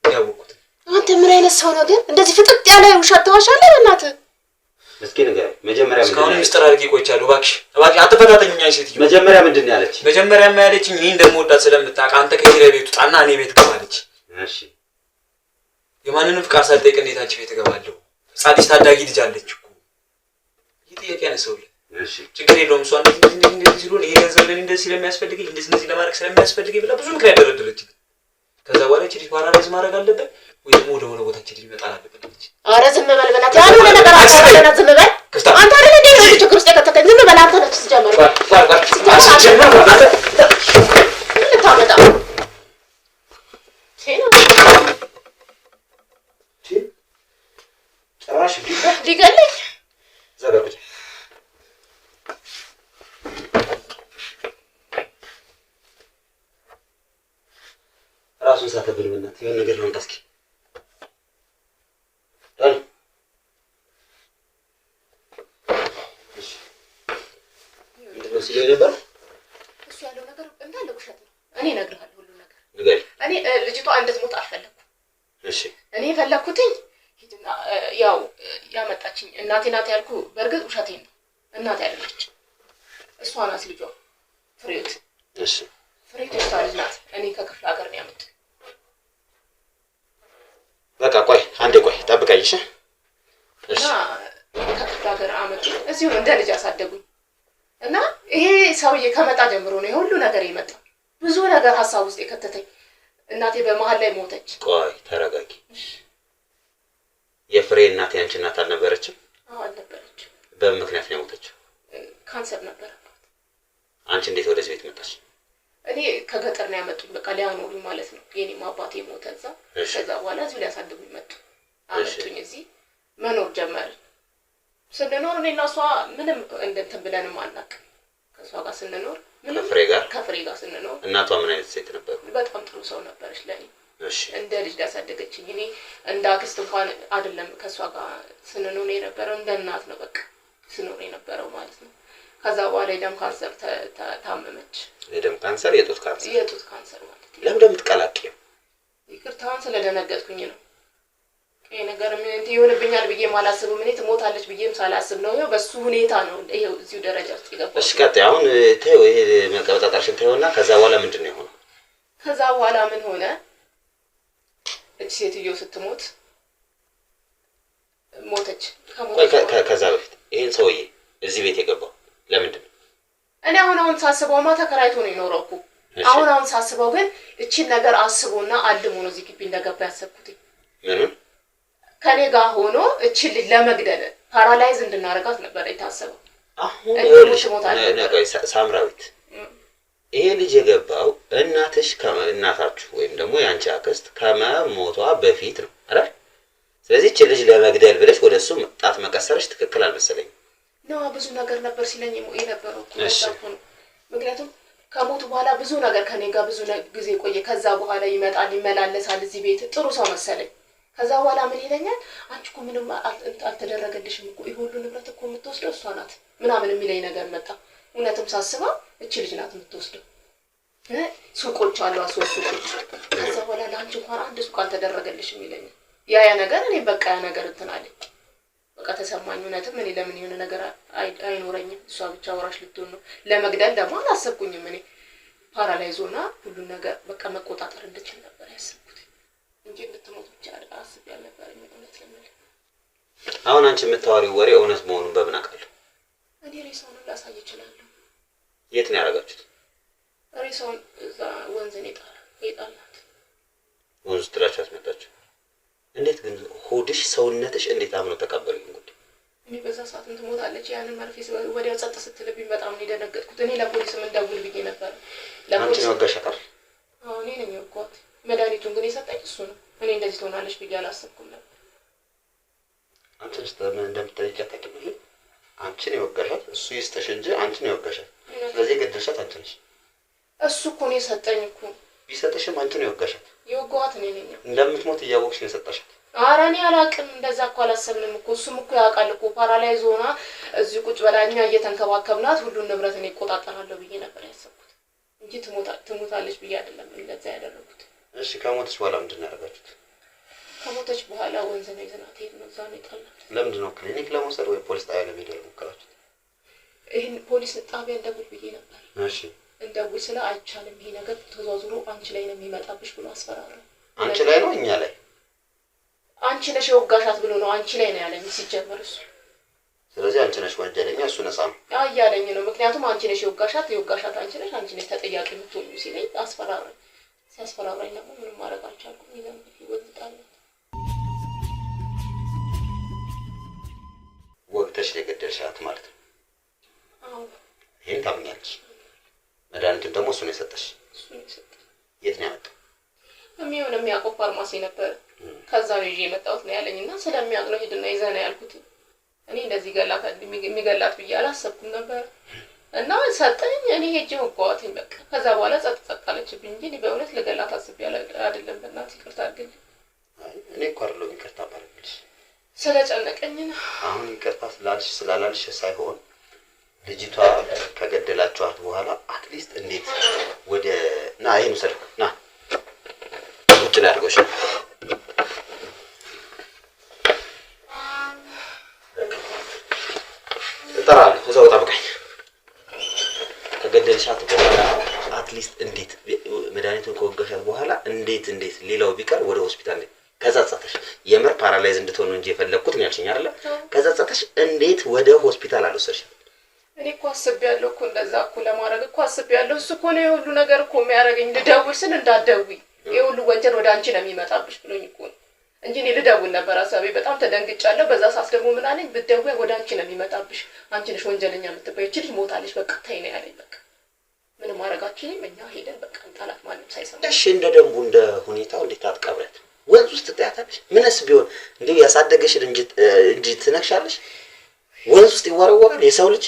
ያወቁት። አንተ ምን አይነት ሰው ነው ግን? እንደዚህ ፍጥጥ ያለ ውሸት ተዋሻለህ? በእናትህ እስኪ ንገረኝ። መጀመሪያ እስካሁን ምስጢር አድርጌ ቆይቻለሁ። እባክሽ አትፈታተኝ። ሴትዮ መጀመሪያ ምንድን ነው ያለች? መጀመሪያማ ያለችኝ እኔ እንደምወዳት ስለምታውቅ አንተ ከኪራይ ቤት ውጣና እኔ ቤት ገባለች። እሺ የማንንም ፍቃድ ሳልጠይቅ እንዴት አንቺ ቤት እገባለሁ? ጻድቅ ታዳጊ ልጅ አለች እኮ። ይሄ ጥያቄ ያነሳውልህ። እሺ ችግር የለውም። እሷ እንደዚህ ሲሉን ይሄ ገንዘብ ለኔ እንደዚህ ስለሚያስፈልገኝ እንደዚህ ለማድረግ ስለሚያስፈልገኝ ብላ ብዙ ምክንያት ደረደረችኝ። ከዛ በኋላ እቺ ልጅ ፓራላይዝ ማድረግ አለበት ወይ ደግሞ ወደ ሆነ ቦታ እቺ ልጅ መጣል አለበት። ኧረ ዝም በል በላት። ያልሆነ ነገር አታውቅም። ዝም በል አንተ አይደል እንዴ ነው ችግር ውስጥ የከተተኝ? ዝም በል አንተ ነህ ስትጀምር ልታመጣ ጭራሽ ሊገለኝ ዘጋብኝ። ራሱን ሳተብል በእናትህ የሆነ ነገር ነው። እስኪ ዳን እሺ እንደው ሲለኝ ነበር እሱ ያለው ነገር እንዳለ ውሸት ነው። እኔ እነግርሃለሁ ሁሉ ነገር ንገሪ። እኔ ልጅቷ እንድትሞት አልፈለኩም። እሺ እኔ የፈለኩትኝ ሂድና ያው ያመጣችኝ እናቴ ናት ያልኩ በእርግጥ ውሸቴን ነው። እናቴ አይደለች፣ እሷ ናት ልጇ ፍሬት። እሺ ፍሬት እሷ ልጅ ናት። እኔ ከክፍለ ሀገር ነው ያመጣችኝ። በቃ ቆይ አንዴ ቆይ ጠብቀኝ። እሺ እና ከክፍለ ሀገር አመጡ። እዚሁ እንደ ልጅ አሳደጉኝ። እና ይሄ ሰውዬ ከመጣ ጀምሮ ነው የሁሉ ነገር የመጣው። ብዙ ነገር ሀሳብ ውስጥ የከተተኝ። እናቴ በመሀል ላይ ሞተች። ቆይ ተረጋጊ። የፍሬ እናቴ አንቺ እናት አልነበረችም? አዎ አልነበረችም። በምን ምክንያት ነው የሞተችው? ካንሰር ነበረባት። አንቺ እንዴት ወደዚህ ቤት መጣሽ? እኔ ከገጠር ነው ያመጡኝ። በቃ ሊያኖሩኝ ማለት ነው። የኔም አባቴ ሞተ እዛ። ከዛ በኋላ እዚሁ ሊያሳድጉኝ መጡ። አመጡኝ። እዚህ መኖር ጀመርን። ስንኖር እኔና እሷ ምንም እንትን ብለንም አናውቅም። ከእሷ ጋር ስንኖር ከፍሬ ጋር ስንኖር። እናቷ ምን አይነት ሴት ነበሩ? በጣም ጥሩ ሰው ነበረች ለኔ። እንደ ልጅ ያሳደገችኝ። እኔ እንደ አክስት እንኳን አይደለም ከእሷ ጋር ስንኖር የነበረው እንደ እናት ነው በቃ ስኖር የነበረው ማለት ነው። ከዛ በኋላ የደም ካንሰር ታመመች። የደም ካንሰር? የጡት ካንሰር? የጡት ካንሰር ማለት ነው። ለምን እንደምትቀላቅዩ? ይቅርታውን ስለደነገጥኩኝ ነው። ይሄ ነገር ምን ይሆንብኛል ብዬ ማላስብም። እኔ ትሞታለች ብዬም ሳላስብ ነው። ይሄው በሱ ሁኔታ ነው ይሄው እዚሁ ደረጃ ውስጥ የገባው። እሺ ቀጥ አሁን ተይው፣ ይሄ መቀበጣጠርሽን ተይውና ከዛ በኋላ ምንድነው የሆነው? ከዛ በኋላ ምን ሆነ? እቺ ሴትዮ ስትሞት ሞተች። ከዛ በፊት ይሄን ሰውዬ እዚህ ቤት የገባው ለምንድን ነው? እኔ አሁን ሳስበውማ ተከራይቶ ነው የኖረው እኮ። አሁን ሳስበው ግን እቺን ነገር አስቦና አልሞ ነው እዚህ ግቢ እንደገባ ያሰብኩት። ምንም ከኔ ጋር ሆኖ እቺን ልጅ ለመግደል ፓራላይዝ እንድናረጋት ነበር የታሰበው። አሁን ሳምራዊት ይሄ ልጅ የገባው እናታችሁ ወይም ደግሞ ያንቺ አክስት ከመሞቷ በፊት ነው አይደል? ስለዚህ እቺ ልጅ ለመግደል ብለሽ ወደሱ ጣት መቀሰርሽ ትክክል አልመሰለኝም። ነው ብዙ ነገር ነበር ሲለኝ የነበረው እኮ ነው። ምክንያቱም ከሞቱ በኋላ ብዙ ነገር ከኔ ጋር ብዙ ጊዜ ቆየ። ከዛ በኋላ ይመጣል ይመላለሳል እዚህ ቤት ጥሩ ሰው መሰለኝ። ከዛ በኋላ ምን ይለኛል? አንቺ እኮ ምንም አልተደረገልሽም እኮ ይሄ ሁሉ ንብረት እኮ የምትወስደው እሷ ናት ምናምን የሚለኝ ነገር መጣ። እውነትም ሳስበው እቺ ልጅ ናት የምትወስደው። ሱቆች አሉ፣ ሶስት ሱቆች። ከዛ በኋላ ለአንቺ እንኳን አንድ ሱቅ አልተደረገልሽም ይለኛል። ያ ነገር እኔ በቃ ያ ነገር እንትን አለኝ። በቃ ተሰማኝ። እውነትም እኔ ለምን የሆነ ነገር አይኖረኝም? እሷ ብቻ ወራሽ ልትሆን ነው። ለመግደል ደግሞ አላሰብኩኝም። እኔ ፓራላይዞና ሁሉን ነገር በቃ መቆጣጠር እንድችል ነበር ያሰብኩት እንጂ እንድትሞት ብቻ አስቤ አልነበረም። እውነት ለምን አሁን አንቺ የምታወሪው ወሬ እውነት መሆኑን በምን አውቃለሁ? እኔ ሬሳውን ላሳይ እችላለሁ። የት ነው ያደረጋችሁት? ሬሳውን እዛ ወንዝን የጣልናት። ወንዝ ትላችሁ አስመጣችሁ? እንዴት ግን ሆድሽ ሰውነትሽ እንዴት አምኖ ተቀበሉኝ? ጉዳይ እኔ በዛ ሰዓት ትሞታለች ያንን መርፌ ወዲያው ጸጥ ስትልብኝ በጣም ነው የደነገጥኩት። እኔ ለፖሊስም እንደውል ብዬ ነበር። አንቺ ነው ወጋሻታል? አዎ እኔ ነኝ የወጓት። መድኃኒቱን ግን የሰጠኝ እሱ ነው። እኔ እንደዚህ ትሆናለች ብዬ አላሰብኩም ነበር። አንቺ እንደምትጠይቂያት ታውቂያለሽ? አንቺ ነው የወጋሻት፣ እሱ ይስጥሽ እንጂ አንቺ ነው የወጋሻት። ስለዚህ ገደልሻት አንቺ ነሽ። እሱ እኮ ነው የሰጠኝ እኮ። ቢሰጥሽም አንቺ ነው የወጋሻት። የወጋኋት እኔ ነኝ። እንደምትሞት እያወቅሽ ነው የሰጠሻት። ኧረ እኔ አላውቅም። እንደዛ እኮ አላሰብንም እኮ። እሱም እኮ ያውቃል እኮ። ፓራላይዝ ሆና እዚህ ቁጭ ብላ እኛ እየተንከባከብናት ሁሉን ንብረት እኔ እቆጣጠራለሁ ብዬ ነበር ያሰብኩት እንጂ ትሞታለች ብዬ አይደለም እንደዛ ያደረኩት። እሺ ከሞተች በኋላ ምንድን ነው ያደረጋችሁት? ከሞተች በኋላ ወንዝ ነው ይዘናት ሄድን። እዛ ነው የጣልናት። ለምንድን ነው ክሊኒክ ለመውሰድ ወይ ፖሊስ ጣቢያ ለመሄድ የሞከራችሁት? ይሄን ፖሊስ ጣቢያ እንደውል ብዬ ነበር። እሺ እንደውል ስለ አይቻልም ይሄ ነገር ተዟዙሮ አንቺ ላይ ነው የሚመጣብሽ ብሎ አስፈራራ። አንቺ ላይ ነው እኛ ላይ? አንቺ ነሽ የወጋሻት ብሎ ነው አንቺ ላይ ነው ያለኝ ሲጀመር እሱ። ስለዚህ አንቺ ነሽ ወንጀለኛ እሱ ነፃ ነው ያለኝ ነው። ምክንያቱም አንቺ ነሽ የወጋሻት አንቺ ነሽ ተጠያቂ የምትሆኚ ሲለኝ አስፈራራኝ። ሲያስፈራራኝ ደግሞ ምንም ማድረግ አልቻልኩም። ይዘን ይወጣል። ወግተሽ የገደልሻት ማለት ነው? አዎ። ይሄን ታምኛለሽ? መድኃኒቱን ደግሞ እሱ ነው የሰጠሽ? እሱ ነው የሰጠሽ። የት ነው ያመጣው? የሚያውቀው ፋርማሲ ነበር። ከዛ ነው ይዤ የመጣሁት ነው ያለኝና ስለሚያውቅ ነው ሄድና ይዘና ያልኩት። እኔ እንደዚህ የሚገላት ብዬ አላሰብኩም ነበር። እና ሰጠኝ። እኔ ሄጄ ወጋኋትኝ በቃ። ከዛ በኋላ ጸጥ አለችብኝ እንጂ እኔ በእውነት ልገላት አስቤ አይደለም። በእናትህ ይቅርታ አድርግልኝ። እኔ እኮ አይደለሁም ይቅርታ ባረግልሽ ስለጨነቀኝ ነው። አሁን ይቅርታ ስላልሽ ስላላልሽ ሳይሆን ልጅቷ ከገደላችኋት በኋላ አትሊስት እንዴት ወደ ና ይሄን ውሰድ ና ውጭ ላይ አድርጎሽ እጠራለሁ። እዛው ጠብቀኝ። ከገደልሻት በኋላ አትሊስት እንዴት መድኃኒቱን ከወጋሻት በኋላ እንዴት ሌላው ቢቀር ወደ ሆስፒታል ከዛ ጸጥተሽ የምር ፓራላይዝ እንድትሆን እንጂ የፈለኩት ነው ያልሽኝ አይደለ? ከዛ ጸጥተሽ እንዴት ወደ ሆስፒታል አልወሰድሽም? እኔ እኮ አስቤያለሁ እኮ እንደዛ እኮ ለማድረግ እኮ አስቤያለሁ። እሱ እኮ ነው የሁሉ ነገር እኮ የሚያደርገኝ። ልደውል ስል እንዳትደውይ የሁሉ ወንጀል ወደ አንቺ ነው የሚመጣብሽ ብሎኝ እኮ ነው እንጂ እኔ ልደውል ነበር ሀሳቤ። በጣም ተደንግጫለሁ። በዛ ሰዓት ደግሞ ምን አለኝ? ብትደውይ ወደ አንቺ ነው የሚመጣብሽ፣ አንቺ ነሽ ወንጀለኛ የምትባይ፣ እቺ ልጅ ሞታለች በቃ ተይ ነው ያለኝ። በቃ ምንም ማድረጋችንም እኛ ሄደን በቃ እንጣላት ማንም ሳይሰማ። እሺ እንደ ደንቡ እንደ ሁኔታው እንዴት አትቀብረት? ወንዝ ውስጥ ትያታለሽ? ምንስ ቢሆን እንዴ ያሳደገሽን እንጂ ትነክሻለሽ? ወንዝ ውስጥ ይወረወራል የሰው ልጅ?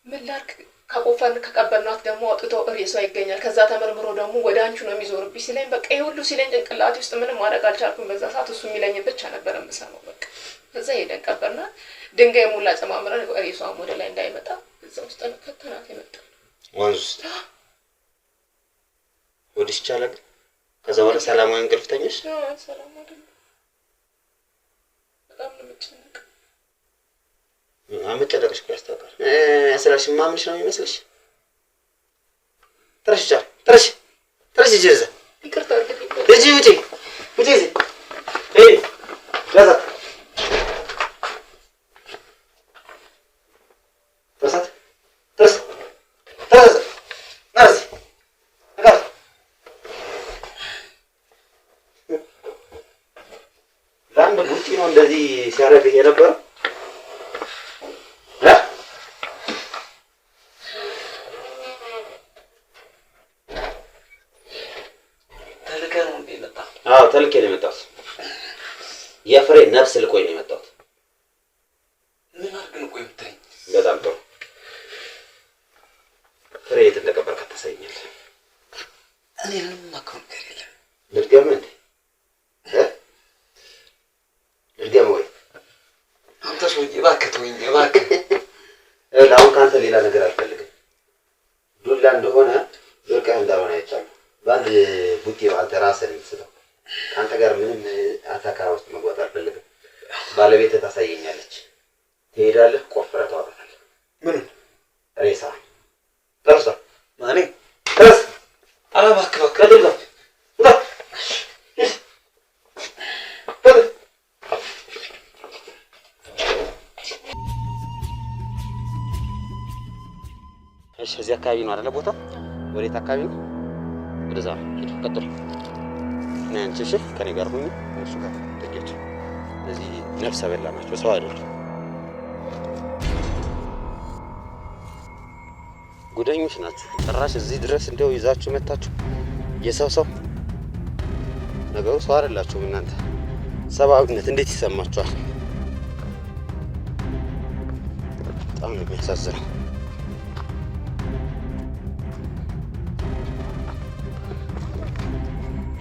ምን ላድርግ? ከቆፈን ከቀበልናት ደግሞ አውጥቶ ሬሷ ይገኛል። ከዛ ተመርምሮ ደግሞ ወደ አንቺ ነው የሚዞርብኝ ሲለኝ በቃ ይሄ ሁሉ ሲለኝ ጭንቅላቴ ውስጥ ምንም ማድረግ አልቻልኩም። በዛ ሰዓት እሱ የሚለኝን ብቻ ነበር የምሰማው። በቃ ከዛ ሄደን ቀበርናት። ድንጋይ ሙላ ጨማምረን ሬሷም ወደ ላይ እንዳይመጣ እዛ ውስጥ ነው ከተናት የመጣው ወንዝ ውስጥ። ወዲስ ይቻላል። ከዛ በኋላ ሰላማዊ እንቅልፍ ተኛሽ? አዎ ሰላም አይደለም። በጣም ነው የምጨነቀው። አመጨነቅሽ እኮ ያስታውቃል። ያስላሽ ማምንሽ ነው የሚመስልሽ? ትረሽ ጅርዘ ይቅርታ አድርግልኝ። ልጅ ውጪ ሄይ ያዛ ለአንድ ቡጢ ነው እንደዚህ ሲያደርግ የነበረው። ተልኬ ነው የመጣሁት። የፍሬ ነፍስ ልቆይ ነው የመጣሁት። ምን አድርገን ቆይ የምትለኝ? በጣም ጥሩ። ፍሬ የት እንደቀበርካት ታሳይኛለህ። እኔ ምንም የማውቀው ነገር የለም። ልድገምህ እንዴ? ልድገምህ ወይ? አንተ ሰውዬ እባክህ ተወኝ እባክህ። አሁን ከአንተ ሌላ ነገር አልፈልግም። ዱላ እንደሆነ ዞርቀህ እንዳልሆነ አይቻልም። በአንድ ቡጢ አንተ ራስህን የምትስተው ከአንተ ጋር ምንም አታካራ ውስጥ መግባት አልፈልግም። ባለቤትህ ታሳየኛለች። ትሄዳለህ፣ ቆፍረህ ታወጣታለህ። ምኑን? ሬሳ ተርሳ ማኔ ተርስ ኧረ እባክህ ከድል ነው እሺ። እዚህ አካባቢ ነው አይደለ? ቦታ ወዴት አካባቢ ነው? ወደዛ ነው። ሂድ፣ ቀጥል። ነይ አንቺ። እሺ ከኔ ጋር ሁኚ። እሱ ጋር ተገጭ። እዚህ ነፍሰ በላ ናቸው፣ ሰው አይደሉም። ጉደኞች ናችሁ። ጭራሽ እዚህ ድረስ እንደው ይዛችሁ መታችሁ። የሰው ነገሩ ሰው አይደላችሁም እናንተ። ሰብአዊነት እንዴት ይሰማችኋል? በጣም ነው የሚያሳዝነው።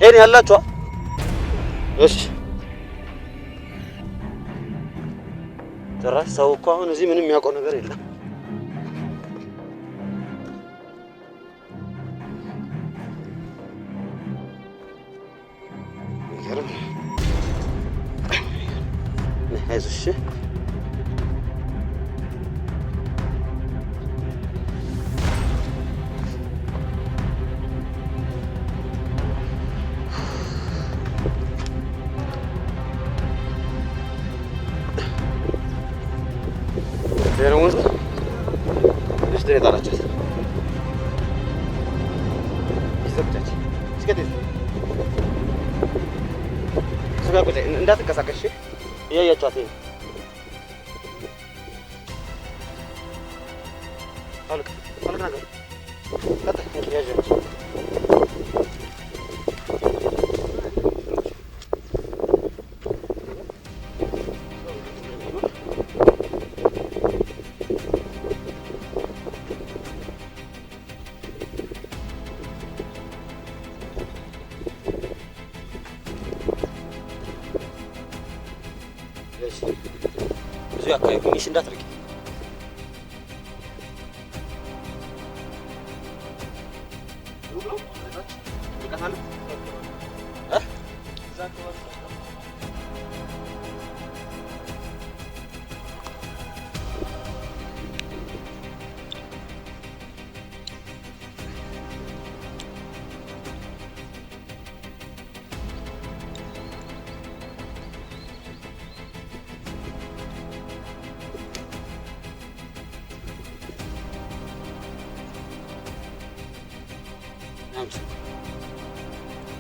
ላይ ነው ያላችሁ? እሺ ጭራሽ ሰው እኮ አሁን እዚህ ምንም የሚያውቀው ነገር የለም። አይዞሽ Veremos. Işte ne alacağız? İşte yapacağız. Dikkat et. Suka kucak. እንዳትንቀሳቀሽ እያያችኋት ይሄ አልክ ነገር ቀጥ ያዣችሁ ብዙ አካባቢ ትንሽ እንዳትርቂ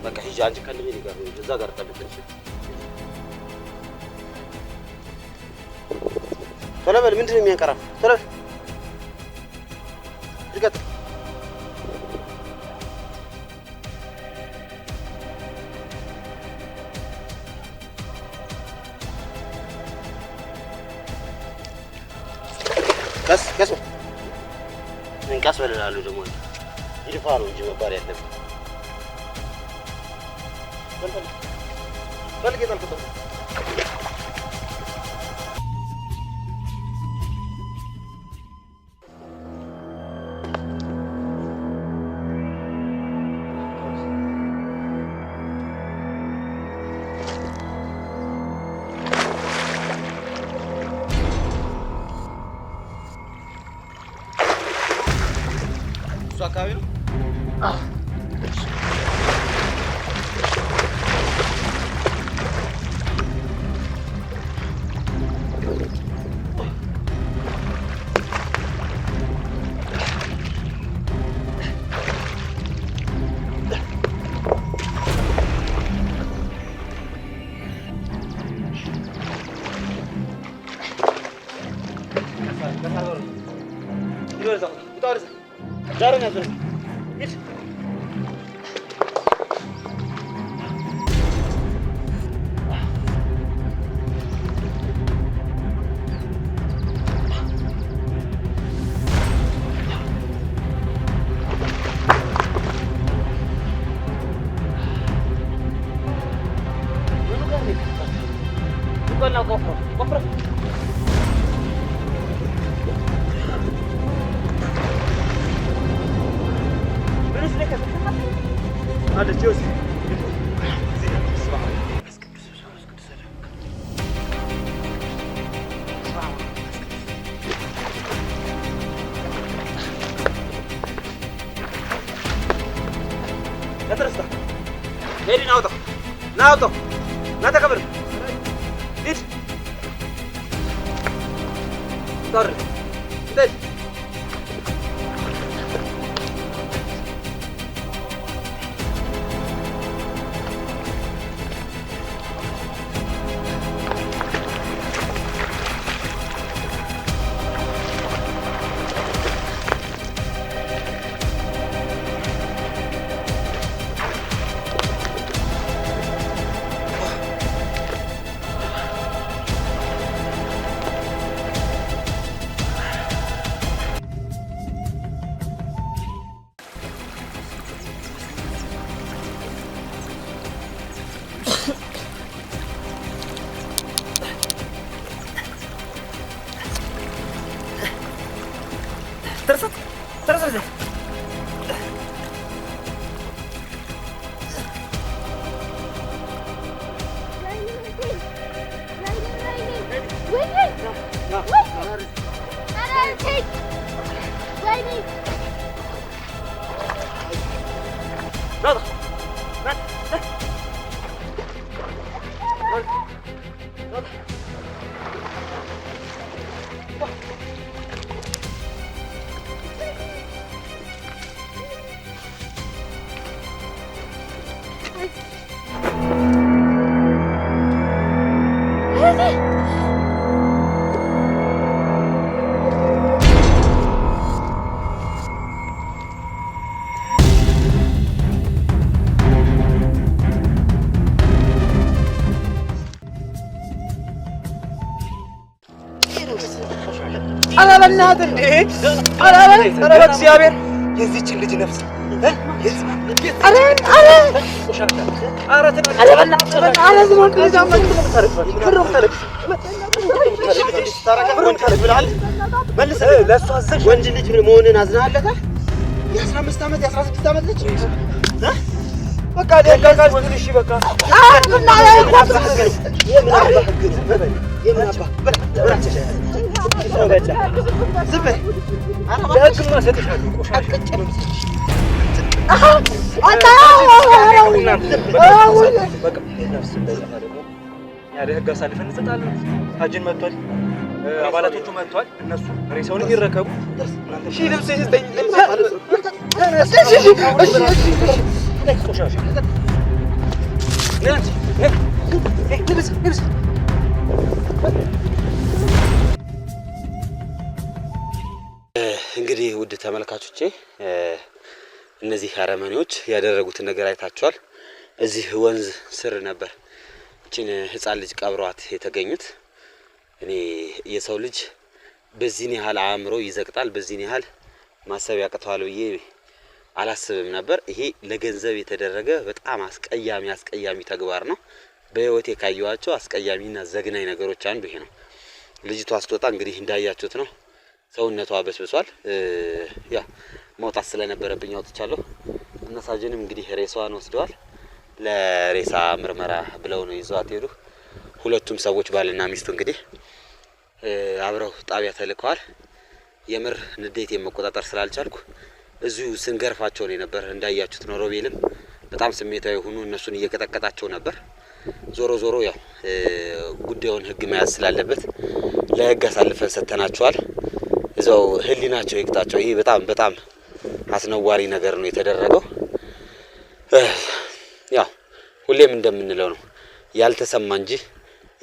በቃ ሂጂ አንቺ ከልቤ ጋር እዛ ጋር ጠብቀሽ ቶሎ በል። ምንድን ነው የሚያንቀራፍ? ቶሎ ይቀጥ ቀስ ምን ቀስ በላሉ ደግሞ ይድፋሩ እንጂ መባል ያለብን ፈልግ የጣልኩበት እሱ አካባቢ ነው። ዳሩን ያዙ ይት ቆፍሮ هذا جوز لا ترسل هيدي ناوطة ناوطة لا تكبر ايش طر ايش أنا بنات الدين أنا بكسيابير يزيد اللي جنفس أنا زمان كل جام فرم ترك ملس لا سواسك وين اللي جبنا مونين أزنا لك يا سلام مستعمل يا سلام مستعمل لك ها بقى ده قال كل شيء بقى من على يمين أبا زبر أنا ما أقول ما ستشهد يعني هجا سالفن نسطالن حاجن መጥቷል አባላቶቹ መጥቷል እነሱ ሬሳውን ይረከቡ እሺ ልብስ ይስጠኝ እንግዲህ ውድ ተመልካቾቼ እነዚህ አረመኔዎች ያደረጉትን ነገር አይታችኋል። እዚህ ወንዝ ስር ነበር እቺን ህፃን ልጅ ቀብሯት የተገኙት። እኔ የሰው ልጅ በዚህን ያህል አእምሮ ይዘቅጣል፣ በዚህን ያህል ማሰብ ያቅተዋል ብዬ አላስብም ነበር። ይሄ ለገንዘብ የተደረገ በጣም አስቀያሚ ተግባር ነው። በህይወቴ ካየኋቸው አስቀያሚና ዘግናኝ ነገሮች አንዱ ይሄ ነው። ልጅቷ ስትወጣ እንግዲህ እንዳያችሁት ነው። ሰውነቷ በስብሷል። ያ መውጣት ስለነበረብኝ አውጥቻለሁ። እና ሳጅንም እንግዲህ ሬሳዋን ወስደዋል። ለሬሳ ምርመራ ብለው ነው ይዟት ሄዱ። ሁለቱም ሰዎች ባልና ሚስቱ እንግዲህ አብረው ጣቢያ ተልከዋል። የምር ንዴት የመቆጣጠር ስላልቻልኩ እዚሁ ስንገርፋቸው ነው ነበር። እንዳያችሁት ነው። ሮቤልም በጣም ስሜታዊ ሆኖ እነሱን እየቀጠቀጣቸው ነበር። ዞሮ ያው ጉዳዩን ህግ መያዝ ስላለበት ለህግ አሳልፈን ሰጥተናቸዋል። እዛው ህሊናቸው ይቅጣቸው። ይሄ በጣም አስነዋሪ ነገር ነው የተደረገው። ያው ሁሌም እንደምንለው ነው ያልተሰማ እንጂ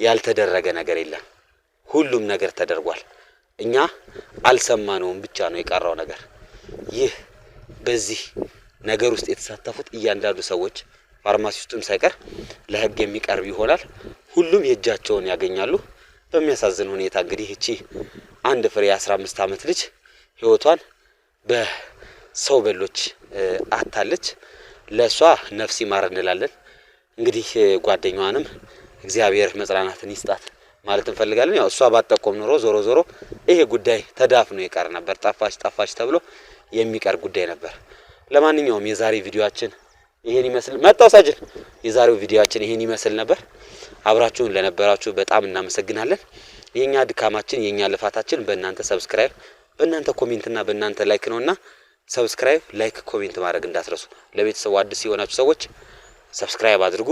ያልተደረገ ነገር የለም። ሁሉም ነገር ተደርጓል። እኛ አልሰማነውም ብቻ ነው የቀረው ነገር። ይህ በዚህ ነገር ውስጥ የተሳተፉት እያንዳንዱ ሰዎች ፋርማሲ ውስጥም ሳይቀር ለህግ የሚቀርብ ይሆናል። ሁሉም የእጃቸውን ያገኛሉ። በሚያሳዝን ሁኔታ እንግዲህ እቺ አንድ ፍሬ 15 አመት ልጅ ህይወቷን በሰው በሎች አታለች። ለሷ ነፍስ ይማር እንላለን። እንግዲህ ጓደኛዋንም እግዚአብሔር መጽናናትን ይስጣት ማለት እንፈልጋለን። ያው እሷ ባጠቆም ኖሮ ዞሮ ይሄ ጉዳይ ተዳፍኖ ይቀር ነበር። ጠፋች ተብሎ የሚቀር ጉዳይ ነበር። ለማንኛውም የዛሬ ቪዲዮአችን ይሄን ይመስል መጣው ሳጅን የዛሬው ቪዲዮአችን ይሄን ይመስል ነበር። አብራችሁን ለነበራችሁ በጣም እናመሰግናለን። የኛ ድካማችን የኛ ልፋታችን በእናንተ ሰብስክራይብ፣ በእናንተ ኮሜንትና በእናንተ ላይክ ነውና ሰብስክራይብ፣ ላይክ፣ ኮሜንት ማድረግ እንዳትረሱ። ለቤተሰቡ አዲስ የሆናችሁ ሰዎች ሰብስክራይብ አድርጉ።